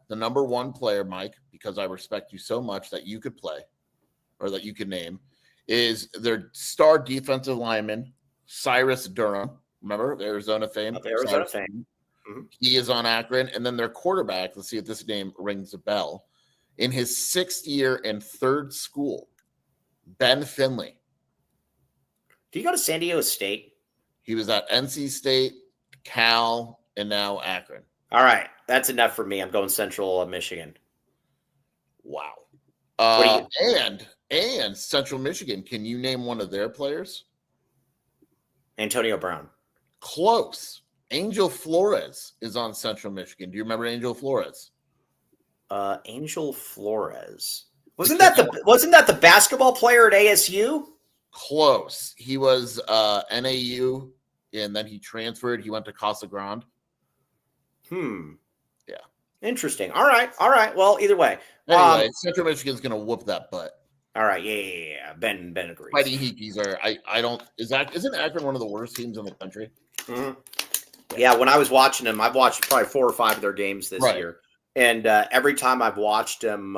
The number one player, Mike, because I respect you so much that you could play, or that you could name, is their star defensive lineman, Cyrus Durham. Remember, Arizona fame? Arizona fame. Mm-hmm. He is on Akron. And then their quarterback, let's see if this name rings a bell, in his 6th year and 3rd school, Ben Finley. Do you go to San Diego State? He was at NC State, Cal, and now Akron. All right. That's enough for me. I'm going Central Michigan. Wow. And Central Michigan, can you name one of their players? Antonio Brown. Close. Angel Flores is on Central Michigan. Do you remember Angel Flores? Angel Flores. Wasn't that the basketball player at ASU? Close. He was NAU, and then he transferred. He went to Casa Grande. Yeah. Interesting. All right. Well, either way. Anyway, Central Michigan's going to whoop that butt. All right. Yeah. Ben agrees. Fighting Heekies are. I don't. Isn't Akron one of the worst teams in the country? Mm-hmm. Yeah. When I was watching them, I've watched probably 4 or 5 of their games this year, and every time I've watched them,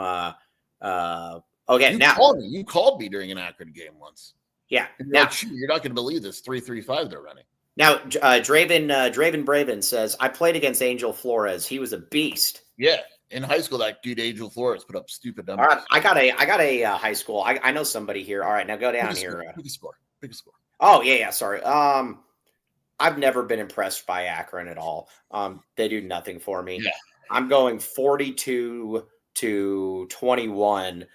you called me during an Akron game once. Yeah. Now you're not going to believe this 3-3-5 they're running. Now, Draven Braven says, I played against Angel Flores. He was a beast. Yeah. In high school, that dude Angel Flores put up stupid numbers. All right, I got a high school. I know somebody here. All right, now go down here. Pick a score. Oh, yeah, sorry. I've never been impressed by Akron at all. They do nothing for me. Yeah. I'm going 42 to 21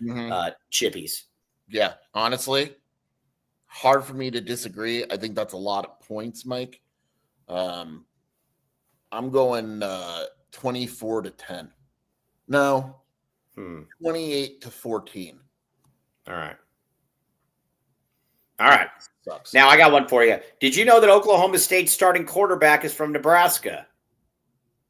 chippies. Yeah, honestly, hard for me to disagree. I think that's a lot of points, Mike. I'm going 24 to 10. No. 28 to 14. All right. Sucks. Now I got one for you. Did you know that Oklahoma State's starting quarterback is from Nebraska?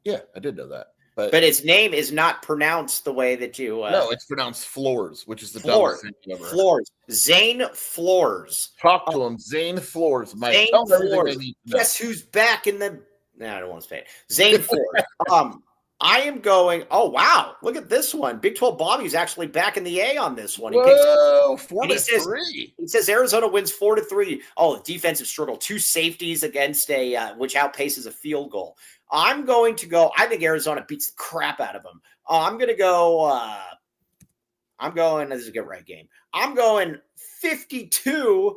Yeah, I did know that. But its name is not pronounced the way that you... no, it's pronounced Floors, which is the dumbest thing you ever heard. Floors. Zane Floors. Talk to him. Zane Floors. Mike. Zane Floors. Guess who's back in the... No, I don't want to say it. Zane Floors. I am going... Oh, wow. Look at this one. Big 12 Bobby's actually back in the A on this one. Whoa, 4-3. He says Arizona wins 4-3. Oh, defensive struggle. 2 safeties against which outpaces a field goal. I'm going to go. I think Arizona beats the crap out of them. I'm going to go. This is a get right game. I'm going 52.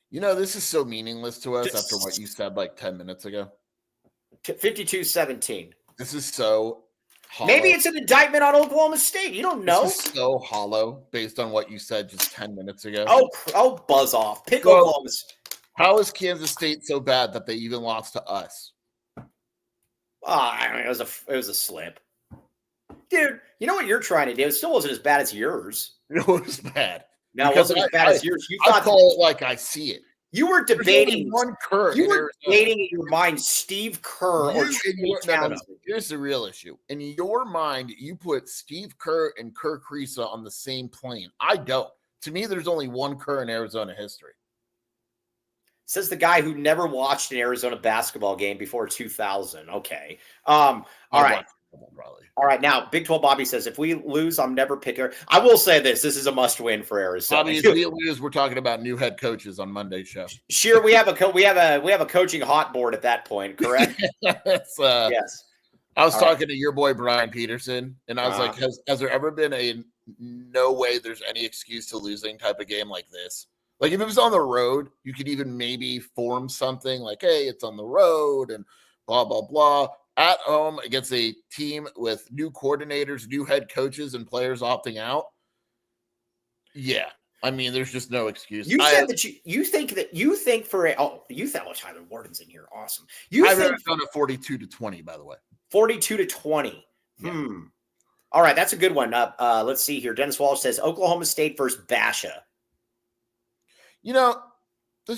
You know, this is so meaningless to us after what you said like 10 minutes ago. 52-17. This is so hollow. Maybe it's an indictment on Oklahoma State. You don't know. This is so hollow based on what you said just 10 minutes ago. Oh, buzz off. Pick Oklahoma State. How is Kansas State so bad that they even lost to us? I mean, it was a slip. Dude, you know what you're trying to do? It still wasn't as bad as yours. It was bad. No, it wasn't as bad as yours. I call it like I see it. You were debating one Kerr. You were debating in your mind Steve Kerr or no. Here's the real issue. In your mind, you put Steve Kerr and Kerr Kriisa on the same plane. I don't. To me, there's only one Kerr in Arizona history. Says the guy who never watched an Arizona basketball game before 2000. Okay. All right. probably. All right, now Big 12 Bobby says if we lose, I'm never picking. I will say this: this is a must-win for Arizona. Bobby, if we lose, we're talking about new head coaches on Monday's show. Sure, we have a coaching hot board at that point, correct? Yes. I was talking to your boy Brian Peterson, and I was like, has there ever been a no way there's any excuse to losing type of game like this? Like if it was on the road, you could even maybe form something like, hey, it's on the road and blah, blah, blah. At home against a team with new coordinators, new head coaches, and players opting out. Yeah. I mean, there's just no excuse. You said that you think Tyler Warden's in here. Awesome. I've done a 42-20, by the way. 42-20. Yeah. All right, that's a good one. Let's see here. Dennis Walsh says Oklahoma State versus Basha. You know, I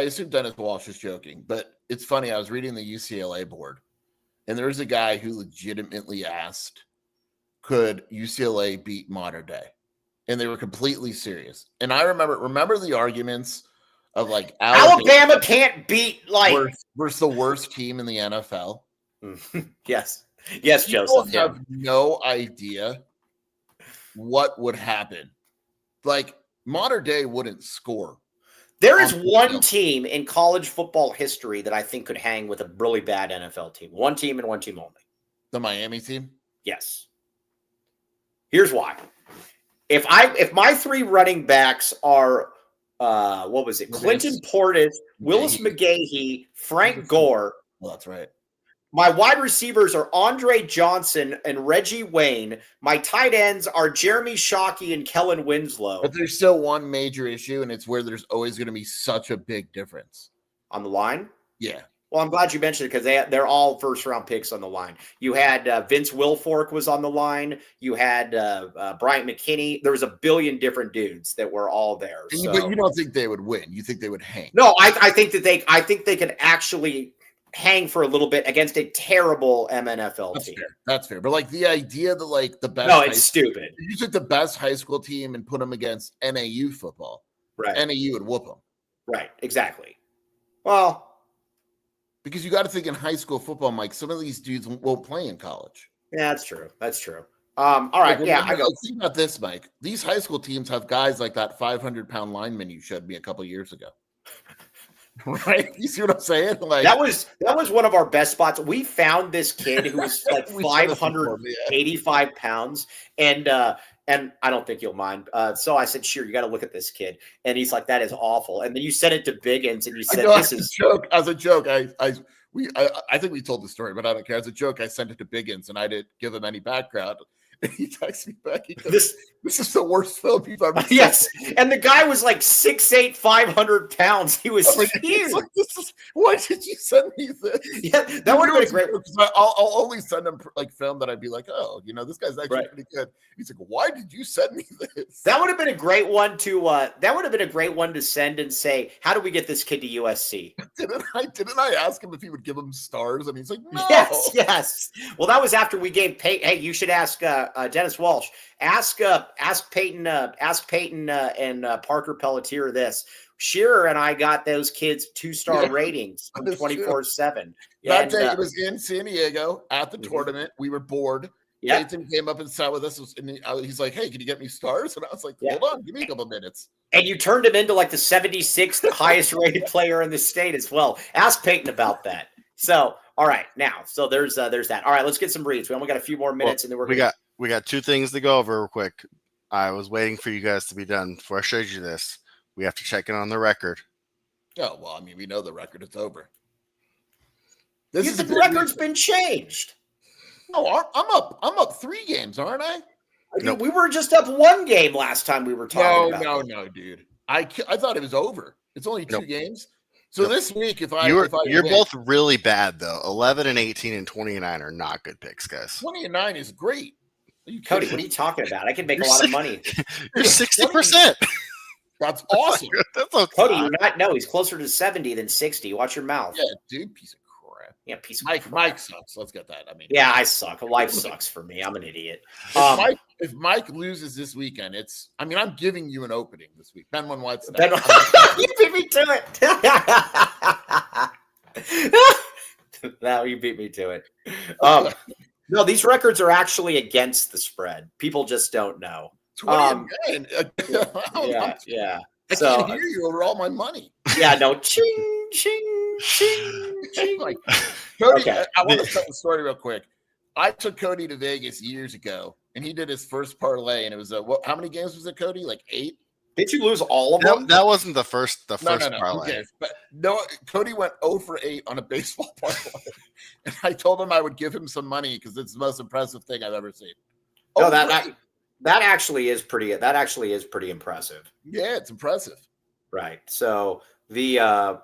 assume Dennis Walsh is joking, but it's funny. I was reading the UCLA board, and there was a guy who legitimately asked, could UCLA beat Modern Day? And they were completely serious. And I remember the arguments of like Alabama can't beat like versus the worst team in the NFL. Yes, People Joseph. have no idea what would happen. Like Modern Day wouldn't score. There is one team in college football history that I think could hang with a really bad NFL team. One team and one team only. The Miami team? Yes. Here's why. If my three running backs are what was it? Clinton Portis, Willis McGahee, Frank Gore. Well, that's right. My wide receivers are Andre Johnson and Reggie Wayne. My tight ends are Jeremy Shockey and Kellen Winslow. But there's still one major issue, and it's where there's always going to be such a big difference. On the line? Yeah. Well, I'm glad you mentioned it because they're all first-round picks on the line. You had Vince Wilfork was on the line. You had Bryant McKinney. There was a billion different dudes that were all there. So. But you don't think they would win. You think they would hang. No, I think they could actually hang for a little bit against a terrible MNFL team. Fair. That's fair. But like the idea that like the best. No, it's stupid. You took the best high school team and put them against NAU football. Right. NAU would whoop them. Right. Exactly. Well. Because you got to think in high school football, Mike, some of these dudes won't play in college. Yeah, that's true. That's true. All right. Like, I go. Think about this, Mike. These high school teams have guys like that 500-pound lineman you showed me a couple years ago. Right? You see what I'm saying? Like that was one of our best spots. We found this kid who was like 585 pounds, and I don't think you'll mind. So I said, "Sure, you got to look at this kid," and he's like, "That is awful." And then you sent it to Biggins, and you said, "This is as a joke." I think we told the story, but I don't care. As a joke, I sent it to Biggins, and I didn't give him any background. And he texts me back. He goes, this is the worst film you've ever seen. Yes. And the guy was like 6'8", 500 pounds. He was huge. Like, why did you send me this? Yeah, that would have been great. I'll only send him like film that I'd be like, oh, this guy's actually pretty good. He's like, why did you send me this? That would have been a great one to send and say, how do we get this kid to USC? Didn't I ask him if he would give him stars? And he's like, no. Yes. Well, that was after we gave Peyton. Hey, you should ask Dennis Walsh. Ask Peyton and Parker Pelletier this. Shearer and I got those kids 2-star ratings 24/7. That day it was in San Diego at the tournament. We were bored. Yeah. Peyton came up and sat with us, and he's like, "Hey, can you get me stars?" And I was like, "Hold on, give me a couple minutes." And you turned him into like the 76th highest rated player in the state as well. Ask Peyton about that. So, all right, now, so there's that. All right, let's get some reads. We only got a few more minutes, and then we got two things to go over real quick. I was waiting for you guys to be done before I showed you this. We have to check in on the record. Oh, well, I mean, we know the record. It's over. The record's been changed. No, I'm up 3 games, aren't I? Nope. We were just up 1 game last time we were talking about. No, dude. I thought it was over. It's only 2 games. So this week, you're both really bad though. 11 and 18 and 29 are not good picks, guys. 20 and 9 is great. Cody, what are you talking about? I can make a lot of money. You're 60%. That's awesome. That's okay. Cody, you're not. No, he's closer to 70 than 60. Watch your mouth. Yeah, dude, piece of crap. Yeah, piece of crap. Mike sucks. Let's get that. I mean, yeah, I suck. Life sucks for me. I'm an idiot. If Mike loses this weekend, I'm giving you an opening this week. Ben One White's you beat me to it. Now you beat me to it. No, these records are actually against the spread. People just don't know. 20 and 9. Yeah. I can't hear you over all my money. Yeah, no. Ching, ching, ching, ching. Like, Cody, Okay. I want to tell the story real quick. I took Cody to Vegas years ago, and he did his first parlay, and it was how many games was it, Cody? Like 8? Did you lose all of them? That wasn't the first No. parlay. But no, Cody went 0 for 8 on a baseball parlay, and I told him I would give him some money because it's the most impressive thing I've ever seen. No, that actually is pretty. That actually is pretty impressive. Yeah, it's impressive. Right. So I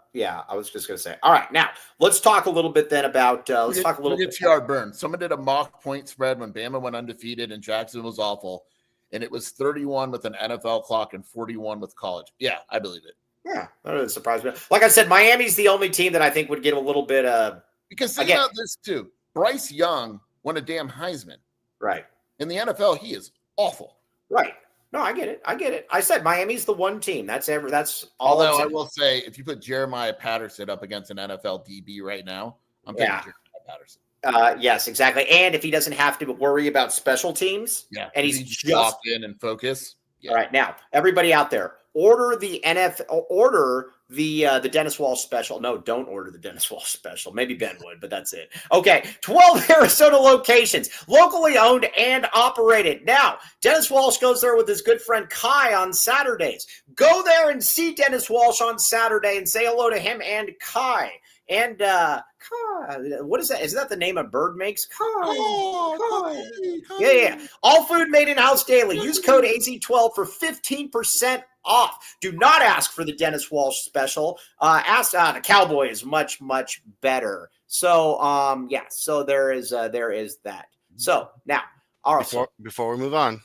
was just going to say. All right, now let's talk a little bit then about. Let's talk a little bit. TR Burn. Someone did a mock point spread when Bama went undefeated and Jackson was awful, and it was 31 with an NFL clock and 41 with college. Yeah, I believe it. Yeah, that doesn't surprise me. Like I said, Miami's the only team that I think would get a little bit of. Because think about this too. Bryce Young won a damn Heisman. Right. In the NFL, he is awful. Right. No, I get it. I said Miami's the one team. That's all. Although I will say, if you put Jeremiah Patterson up against an NFL DB right now, I'm picking Jeremiah Patterson. Yes, exactly. And if he doesn't have to worry about special teams, and he's just locked in and focus. Yeah. All right, now everybody out there, order the Dennis Walsh special. No, don't order the Dennis Walsh special. Maybe Ben would, but that's it. Okay, 12 Arizona locations, locally owned and operated. Now, Dennis Walsh goes there with his good friend Kai on Saturdays. Go there and see Dennis Walsh on Saturday and say hello to him and Kai. And Kai, what is that? Is that the name a bird makes? Kai. Kai. Yeah. All food made in-house daily. Use code AZ12 for 15% off. Do not ask for the Dennis Walsh special. Ask the Cowboy is much, much better. So, so there is that. So now, all right. Before we move on.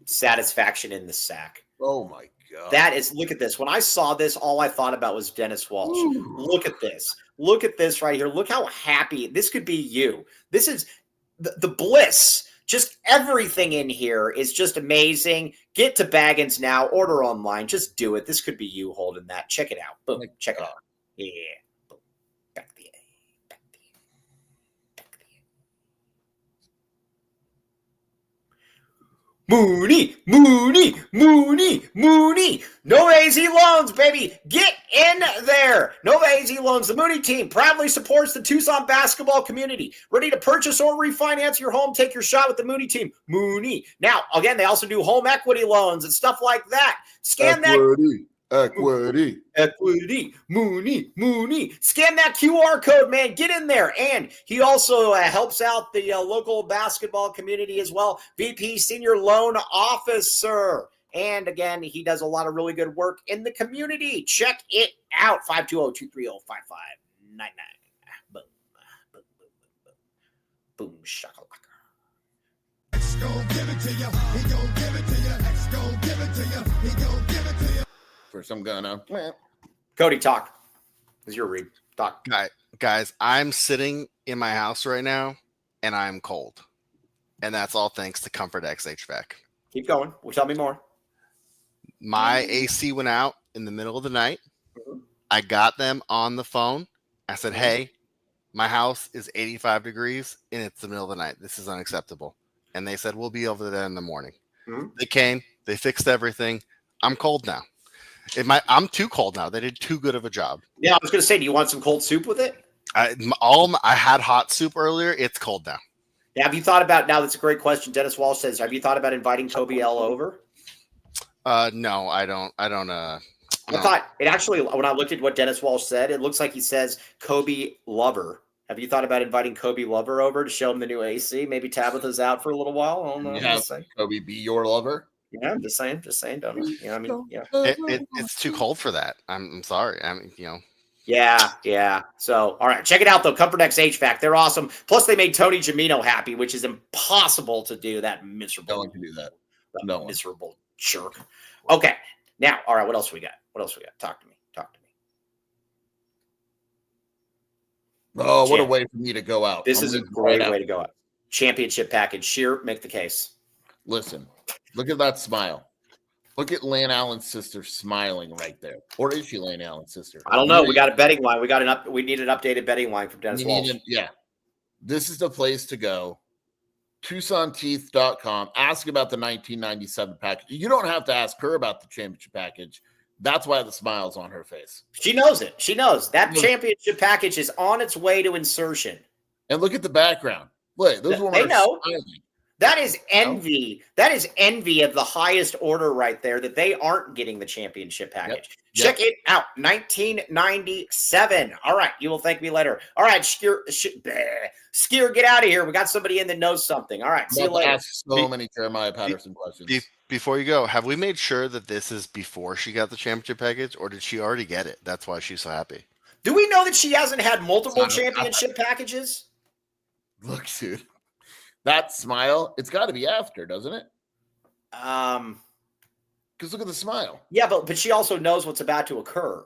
Satisfaction in the sack. Oh my God. That is, look at this. When I saw this, all I thought about was Dennis Walsh. Ooh. Look at this. Look at this right here. Look how happy this could be you. This is the bliss. Just everything in here is just amazing. Get to Baggins now. Order online. Just do it. This could be you holding that. Check it out. Boom. Check it out. Yeah. Boom. Back the A. Mooney. No AZ loans, baby. Get in there. No AZ loans. The Mooney team proudly supports the Tucson basketball community. Ready to purchase or refinance your home? Take your shot with the Mooney team. Mooney. Now, again, they also do home equity loans and stuff like that. Scan Equity. Mooney. Scan that QR code, man. Get in there. And he also helps out the local basketball community as well. VP Senior Loan Officer. And again, he does a lot of really good work in the community. Check it out. 520-230-5599. Boom, shakalaka. X gon' give it to you. He gon' give it to you. X gon' give it to you. He gon' give it to you. For some gun. Cody, talk. This is your read. Talk. Guys, I'm sitting in my house right now, and I'm cold. And that's all thanks to Comfort X HVAC. Keep going. Well, tell me more. My AC went out in the middle of the night. Mm-hmm. I got them on the phone. I said, hey, my house is 85 degrees, and it's the middle of the night. This is unacceptable. And they said, we'll be over there in the morning. Mm-hmm. They came. They fixed everything. I'm cold now. I'm too cold now. They did too good of a job. Yeah, I was going to say, do you want some cold soup with it? I had hot soup earlier. It's cold now. Yeah, have you thought about, now that's a great question. Dennis Walsh says, have you thought about inviting Kobe L over? No, I don't. I thought it actually, when I looked at what Dennis Walsh said, it looks like he says Kobe Lover. Have you thought about inviting Kobe Lover over to show him the new AC? Maybe Tabitha's out for a little while. I don't know. Yeah, Kobe be your lover. Yeah, I'm just saying, don't know. Yeah, I mean, yeah. It's too cold for that. I'm sorry. Yeah. So, all right, check it out though. Comfort X HVAC, they're awesome. Plus, they made Tony Jamino happy, which is impossible to do. That miserable. No one can do that. No miserable jerk. Okay, now, all right. What else we got? Talk to me. Oh, what a way for me to go out. This is a great way to go out. Championship package. Sheer, make the case. Listen, look at that smile. Look at Lane Allen's sister smiling right there. Or is she Lane Allen's sister? I don't know. We got a betting line. We need an updated betting line from Dennis Walsh. Yeah. This is the place to go. TucsonTeeth.com. Ask about the 1997 package. You don't have to ask her about the championship package. That's why the smile's on her face. She knows it. She knows that championship package is on its way to insertion. And look at the background. Look, those women are smiling. That is envy. That is envy of the highest order right there, that they aren't getting the championship package. Check it out. 1997. All right. You will thank me later. All right. Skier, get out of here. We got somebody in that knows something. All right. See you later. Ask so many Jeremiah Patterson questions. Before you go, have we made sure that this is before she got the championship package, or did she already get it? That's why she's so happy. Do we know that she hasn't had multiple championship packages? Look, dude. That smile, it's got to be after, doesn't it? Because look at the smile. Yeah, but she also knows what's about to occur.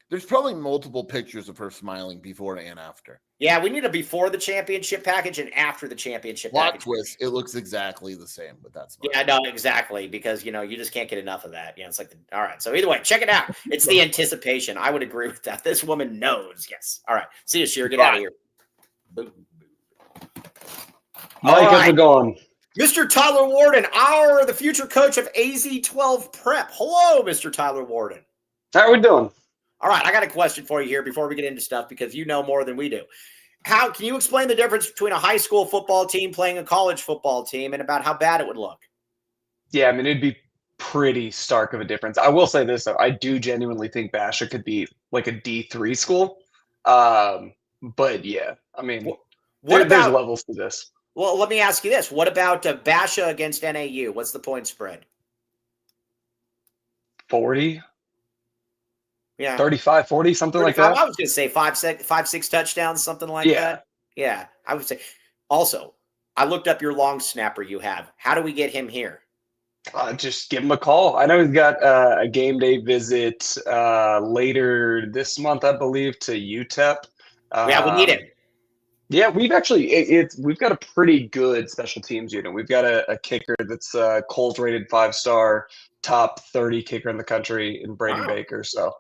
There's probably multiple pictures of her smiling before and after. Yeah, we need a before the championship package and after the championship package. Twist, it looks exactly the same, but that's smile. Yeah, no, exactly, because you just can't get enough of that. Yeah, it's like all right. So either way, check it out. It's the anticipation. I would agree with that. This woman knows. Yes. All right. See you, Sheer. Get out of here. Boom. Mike, how's it going? Mr. Tyler Warden, the future coach of AZ12 Prep. Hello, Mr. Tyler Warden. How are we doing? All right, I got a question for you here before we get into stuff, because you know more than we do. How can you explain the difference between a high school football team playing a college football team, and about how bad it would look? Yeah, I mean, it'd be pretty stark of a difference. I will say this, though. I do genuinely think Basha could be like a D3 school. But yeah, I mean, there's levels to this. Well, let me ask you this. What about Basha against NAU? What's the point spread? 40? Yeah. 35, 40, something like that. I was going to say 5-6 touchdowns, something like that. Yeah, I would say. Also, I looked up your long snapper you have. How do we get him here? Just give him a call. I know he's got a game day visit later this month, I believe, to UTEP. Yeah, we need him. Yeah, we've actually we've got a pretty good special teams unit. We've got a kicker that's Cole's rated 5-star, top 30 kicker in the country in Brady Baker. So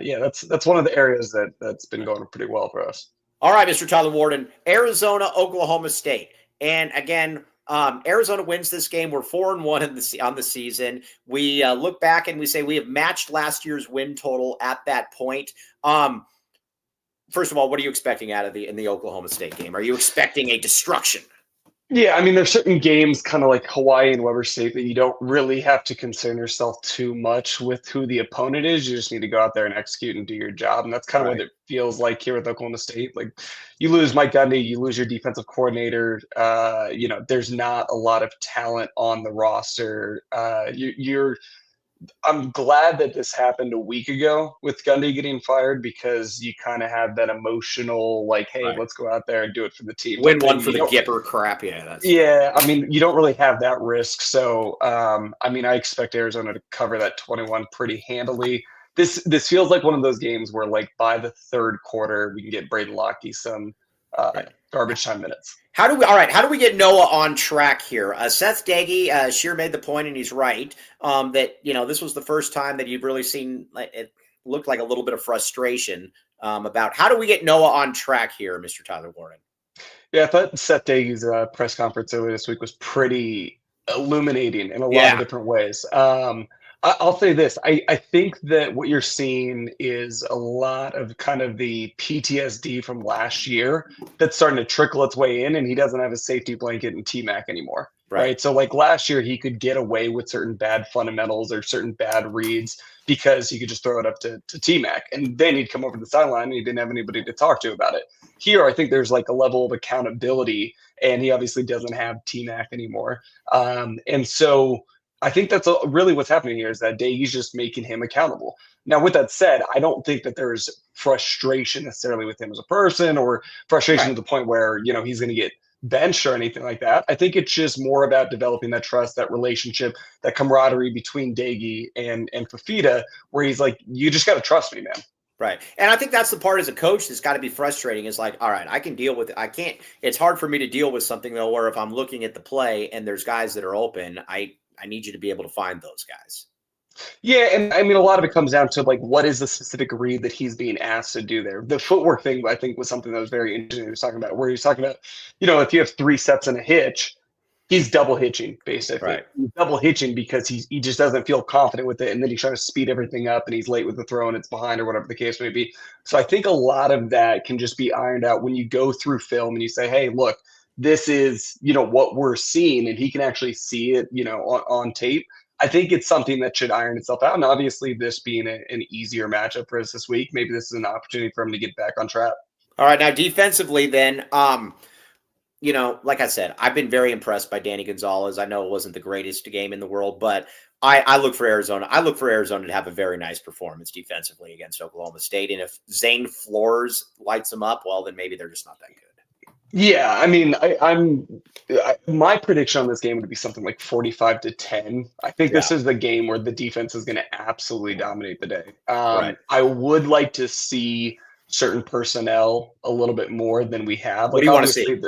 yeah, that's one of the areas that's been going pretty well for us. All right, Mr. Tyler Warden, Arizona, Oklahoma State, and again, Arizona wins this game. We're 4-1 on the season. We look back and we say we have matched last year's win total at that point. First of all, what are you expecting out of in the Oklahoma State game? Are you expecting a destruction? Yeah, I mean, there's certain games, kind of like Hawaii and Weber State, that you don't really have to concern yourself too much with who the opponent is. You just need to go out there and execute and do your job. And that's kind of what it feels like here with Oklahoma State. Like, you lose Mike Gundy, you lose your defensive coordinator. There's not a lot of talent on the roster. I'm glad that this happened a week ago with Gundy getting fired, because you kind of have that emotional, like, hey, let's go out there and do it for the team. Win one for the Gipper crap. Yeah. I mean, you don't really have that risk. So, I mean, I expect Arizona to cover that 21 pretty handily. This feels like one of those games where, like, by the third quarter, we can get Braden Lockie some garbage time minutes. How do we get Noah on track here? Seth Daggy, Sheer made the point, and he's right, that, this was the first time that you've really seen, it looked like a little bit of frustration about how do we get Noah on track here, Mr. Tyler Warren? Yeah, I thought Seth Daggy's press conference earlier this week was pretty illuminating in a lot of different ways. I'll say this. I think that what you're seeing is a lot of kind of the PTSD from last year that's starting to trickle its way in, and he doesn't have a safety blanket in T-Mac anymore. Right. So like last year, he could get away with certain bad fundamentals or certain bad reads because he could just throw it up to T-Mac, and then he'd come over the sideline and he didn't have anybody to talk to about it. Here, I think there's like a level of accountability, and he obviously doesn't have T-Mac anymore. And so I think that's really what's happening here, is that Daggy's just making him accountable. Now, with that said, I don't think that there's frustration necessarily with him as a person, or frustration to the point where, he's going to get benched or anything like that. I think it's just more about developing that trust, that relationship, that camaraderie between Daggy and Fafita, where he's like, you just got to trust me, man. Right. And I think that's the part as a coach that's got to be frustrating, is like, all right, I can deal with it. It's hard for me to deal with something, though, where if I'm looking at the play and there's guys that are open, I need you to be able to find those guys. Yeah, and I mean, a lot of it comes down to like what is the specific read that he's being asked to do there. The footwork thing, I think, was something that was very interesting. He was talking about where he's talking about, if you have 3 steps in a hitch, he's double hitching basically. Right. He's double hitching because he just doesn't feel confident with it, and then he's trying to speed everything up, and he's late with the throw, and it's behind or whatever the case may be. So I think a lot of that can just be ironed out when you go through film and you say, hey, look, this is what we're seeing, and he can actually see it, on tape. I think it's something that should iron itself out. And obviously, this being an easier matchup for us this week, maybe this is an opportunity for him to get back on track. All right. Now, defensively, then, like I said, I've been very impressed by Danny Gonzalez. I know it wasn't the greatest game in the world, but I look for Arizona. I look for Arizona to have a very nice performance defensively against Oklahoma State. And if Zane Flores lights them up, well, then maybe they're just not that good. Yeah, I mean, my prediction on this game would be something like 45-10. I think this is the game where the defense is going to absolutely dominate the day. Right. I would like to see certain personnel a little bit more than we have. What do you want to see?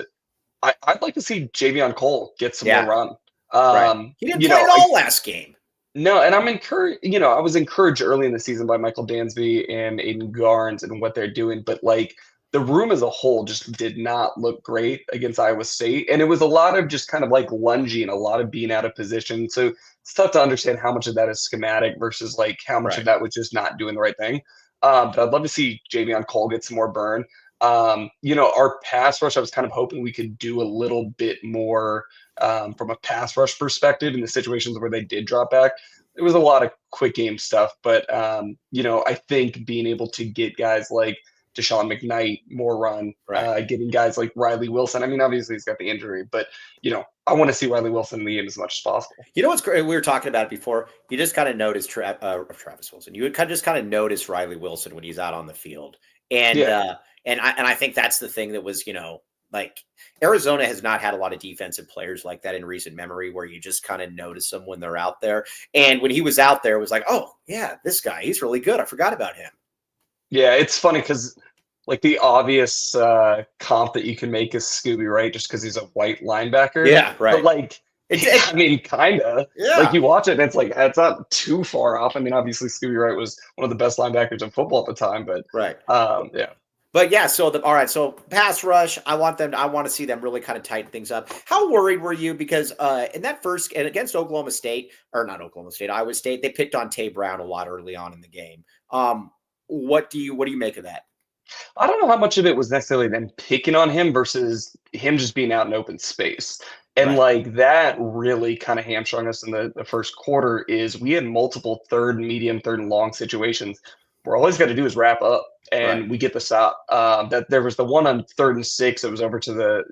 I'd like to see Javion Cole get some more run. Right. He didn't play at all last game. No, and I'm encouraged. I was encouraged early in the season by Michael Dansby and Aiden Garnes and what they're doing, but the room as a whole just did not look great against Iowa State. And it was a lot of just kind of lunging, a lot of being out of position. So it's tough to understand how much of that is schematic versus how much of that was just not doing the right thing. But I'd love to see Javion Cole get some more burn. Our pass rush, I was kind of hoping we could do a little bit more from a pass rush perspective in the situations where they did drop back. It was a lot of quick game stuff, but I think being able to get guys like Deshaun McKnight more run, getting guys like Riley Wilson. I mean, obviously he's got the injury, but I want to see Riley Wilson in the game as much as possible. You know what's great? We were talking about it before. You just kind of notice Travis Wilson. You would just kind of notice Riley Wilson when he's out on the field, and I think that's the thing that was Arizona has not had a lot of defensive players like that in recent memory, where you just kind of notice them when they're out there. And when he was out there, it was like, oh yeah, this guy, he's really good. I forgot about him. Yeah, it's funny because the obvious comp that you can make is Scooby, right? Just because he's a white linebacker. Yeah, right. But I mean, kind of. Yeah. You watch it and it's not too far off. I mean, obviously Scooby Wright was one of the best linebackers in football at the time, but yeah. But yeah, so so pass rush, I want to see them really kind of tighten things up. How worried were you? Because in that first, and against Iowa State, they picked on Tay Brown a lot early on in the game. What do you make of that? I don't know how much of it was necessarily them picking on him versus him just being out in open space. And that really kind of hamstrung us in the first quarter. Is we had multiple third and medium, third and long situations where all he's got to do is wrap up and we get the stop. That there was the one on 3rd and 6. It was over to the,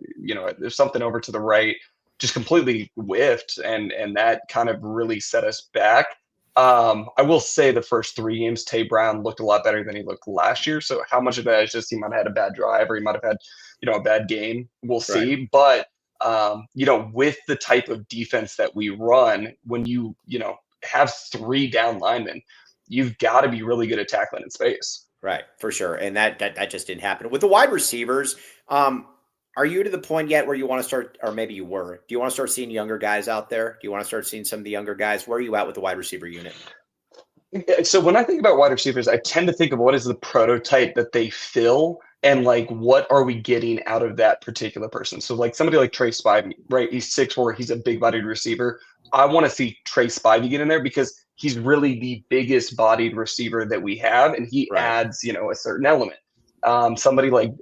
there's something over to the right, just completely whiffed. And that kind of really set us back. I will say the first 3 games, Tay Brown looked a lot better than he looked last year. So how much of that is just he might have had a bad drive or he might have had, a bad game? We'll see. But, with the type of defense that we run, when you have 3 down linemen, you've got to be really good at tackling in space. Right, for sure. And that just didn't happen. With the wide receivers, are you to the point yet where you want to start, or maybe you were, do you want to start seeing younger guys out there? Do you want to start seeing some of the younger guys? Where are you at with the wide receiver unit? So when I think about wide receivers, I tend to think of what is the prototype that they fill and what are we getting out of that particular person? So somebody like Trey Spivey, right? He's 6'4", he's a big bodied receiver. I want to see Trey Spivey get in there because he's really the biggest bodied receiver that we have. And he adds, a certain element. Somebody like,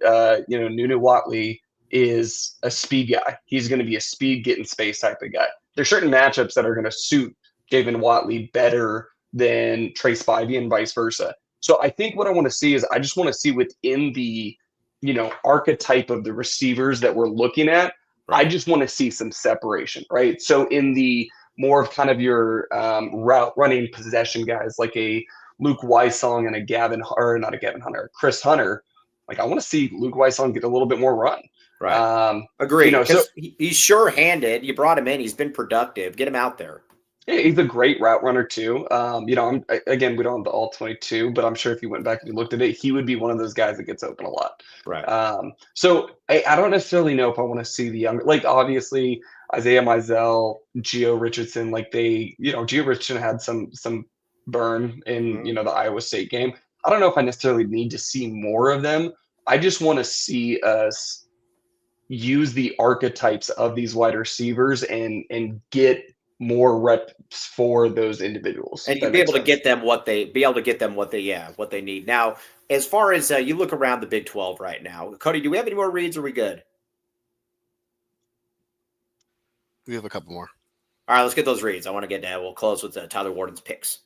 Nunu Watley is a speed guy. He's going to be a speed get in space type of guy. There's certain matchups that are going to suit Javen Watley better than Trey Spivey and vice versa. So I think what I want to see is I just want to see within the, archetype of the receivers that we're looking at, I just want to see some separation, right? So in the more of kind of your route running possession guys like a Luke Weissong and a Chris Hunter, I want to see Luke Weissong get a little bit more run. Right. Agreed. Because he's sure-handed. You brought him in. He's been productive. Get him out there. Yeah, he's a great route runner too. We don't have the all 22, but I'm sure if you went back and you looked at it, he would be one of those guys that gets open a lot. Right. So I don't necessarily know if I want to see the younger. Obviously, Isaiah Mizell, Gio Richardson, like Gio Richardson had some burn in, the Iowa State game. I don't know if I necessarily need to see more of them. I just want to see us use the archetypes of these wide receivers and get more reps for those individuals. And you'd be able to get them what they need. Now, as far as you look around the Big 12 right now, Cody, do we have any more reads? Or are we good? We have a couple more. All right, let's get those reads. I want to get we'll close with Tyler Warden's picks.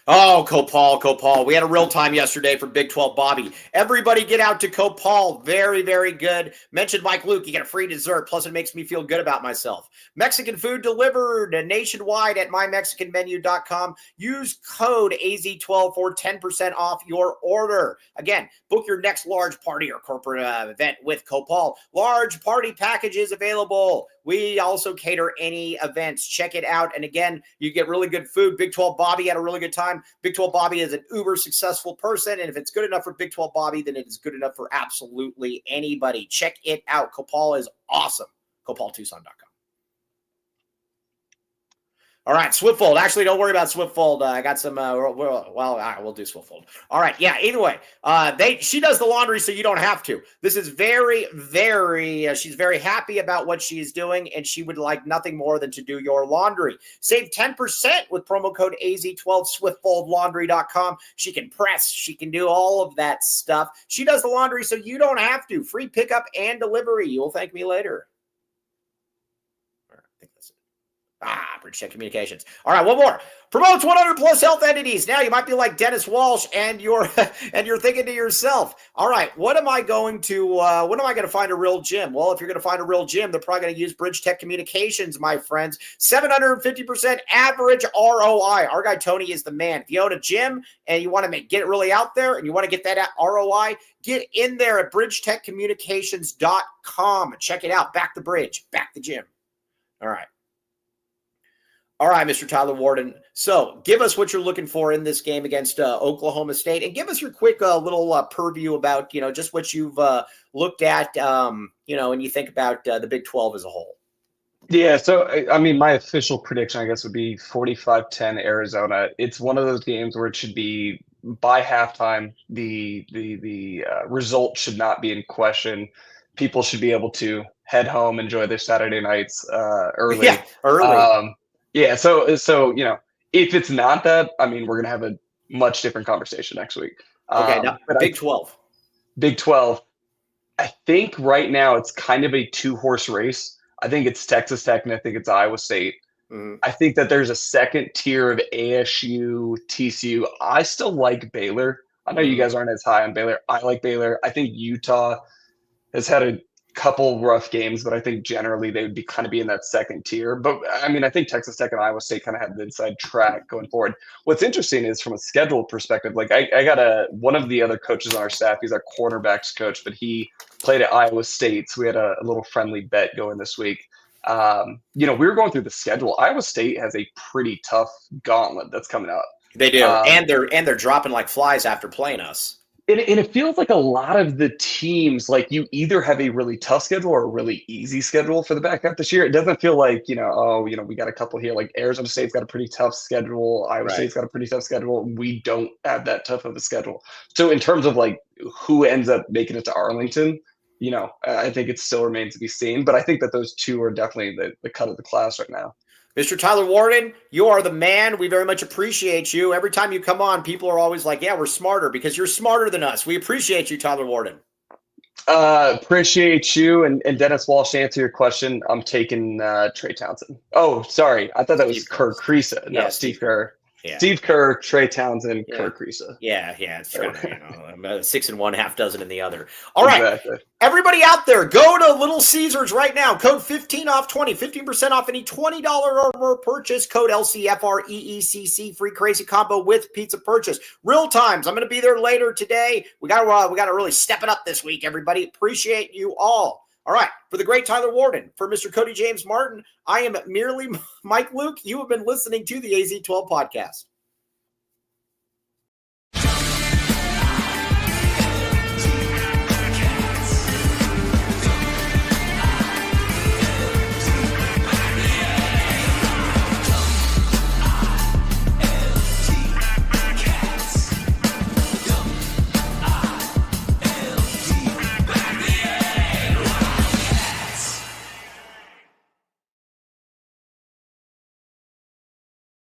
Oh, Copal. We had a real time yesterday for Big 12 Bobby. Everybody get out to Copal. Very, very good. Mentioned Mike Luke. You get a free dessert. Plus, it makes me feel good about myself. Mexican food delivered nationwide at mymexicanmenu.com. Use code AZ12 for 10% off your order. Again, book your next large party or corporate event with Copal. Large party packages available. We also cater any events. Check it out. And again, you get really good food. Big 12 Bobby had a really good time. Big 12 Bobby is an uber successful person. And if it's good enough for Big 12 Bobby, then it is good enough for absolutely anybody. Check it out. Copal is awesome. CopalTucson.com. All right, Swiftfold. Actually, don't worry about Swiftfold. I got some. We'll do Swiftfold. All right, yeah. Either way, she does the laundry, so you don't have to. This is very, very. She's very happy about what she's doing, and she would like nothing more than to do your laundry. Save 10% with promo code AZ12. SwiftfoldLaundry.com. She can press. She can do all of that stuff. She does the laundry, so you don't have to. Free pickup and delivery. You'll thank me later. I think that's it. Bridge Tech Communications. All right, one more. Promotes 100 plus health entities. Now you might be like Dennis Walsh, and you're thinking to yourself, all right, when am I going to find a real gym? Well, if you're going to find a real gym, they're probably going to use Bridge Tech Communications, my friends. 750% average ROI. Our guy Tony is the man. If you own a gym and you want to get it really out there and you want to get that ROI, get in there at bridgetechcommunications.com. Check it out. Back the bridge. Back the gym. All right, Mr. Tyler Warden. So give us what you're looking for in this game against Oklahoma State, and give us your quick little purview about, just what you've looked at, and you think about the Big 12 as a whole. Yeah, so, I mean, my official prediction, I guess, would be 45-10 Arizona. It's one of those games where it should be by halftime, the result should not be in question. People should be able to head home, enjoy their Saturday nights early. Yeah, early. Yeah, so if it's not that, I mean, we're going to have a much different conversation next week. Okay, now Big 12. Big 12, I think right now it's kind of a two-horse race. I think it's Texas Tech and I think it's Iowa State. Mm-hmm. I think that there's a second tier of ASU, TCU. I still like Baylor. I know you guys aren't as high on Baylor. I like Baylor. I think Utah has had a couple rough games, but I think generally they would be kind of be in that second tier. But I mean, I think Texas Tech and Iowa State kind of have the inside track going forward. What's interesting is from a schedule perspective, like I got one of the other coaches on our staff, he's our cornerbacks coach, but he played at Iowa State. So we had a little friendly bet going this week. We were going through the schedule. Iowa State has a pretty tough gauntlet that's coming up. They do. And they're dropping like flies after playing us. And it feels like a lot of the teams, like you either have a really tough schedule or a really easy schedule for the back half this year. It doesn't feel like, we got a couple here. Like Arizona State's got a pretty tough schedule. Iowa State's got a pretty tough schedule. We don't have that tough of a schedule. So in terms of like who ends up making it to Arlington, I think it still remains to be seen. But I think that those two are definitely the cut of the class right now. Mr. Tyler Warden, you are the man. We very much appreciate you. Every time you come on, people are always like, yeah, we're smarter because you're smarter than us. We appreciate you, Tyler Warden. Appreciate you. And Dennis Walsh, to answer your question, I'm taking Trey Townsend. Oh, sorry. I thought that was Kerr Kriisa. No, Steve Kerr. Yeah. Steve Kerr, Trey Townsend, Kerr Kriisa. Yeah. It's kind of, 6 in one, half dozen in the other. All right. Exactly. Everybody out there, go to Little Caesars right now. Code 15 off 20, 15% off any $20 or more purchase. Code LCFREECC, free crazy combo with pizza purchase. Real times. I'm going to be there later today. We got to really step it up this week, everybody. Appreciate you all. All right. For the great Tyler Warden, for Mr. Cody James Martin, I am merely Mike Luke. You have been listening to the AZ12 podcast.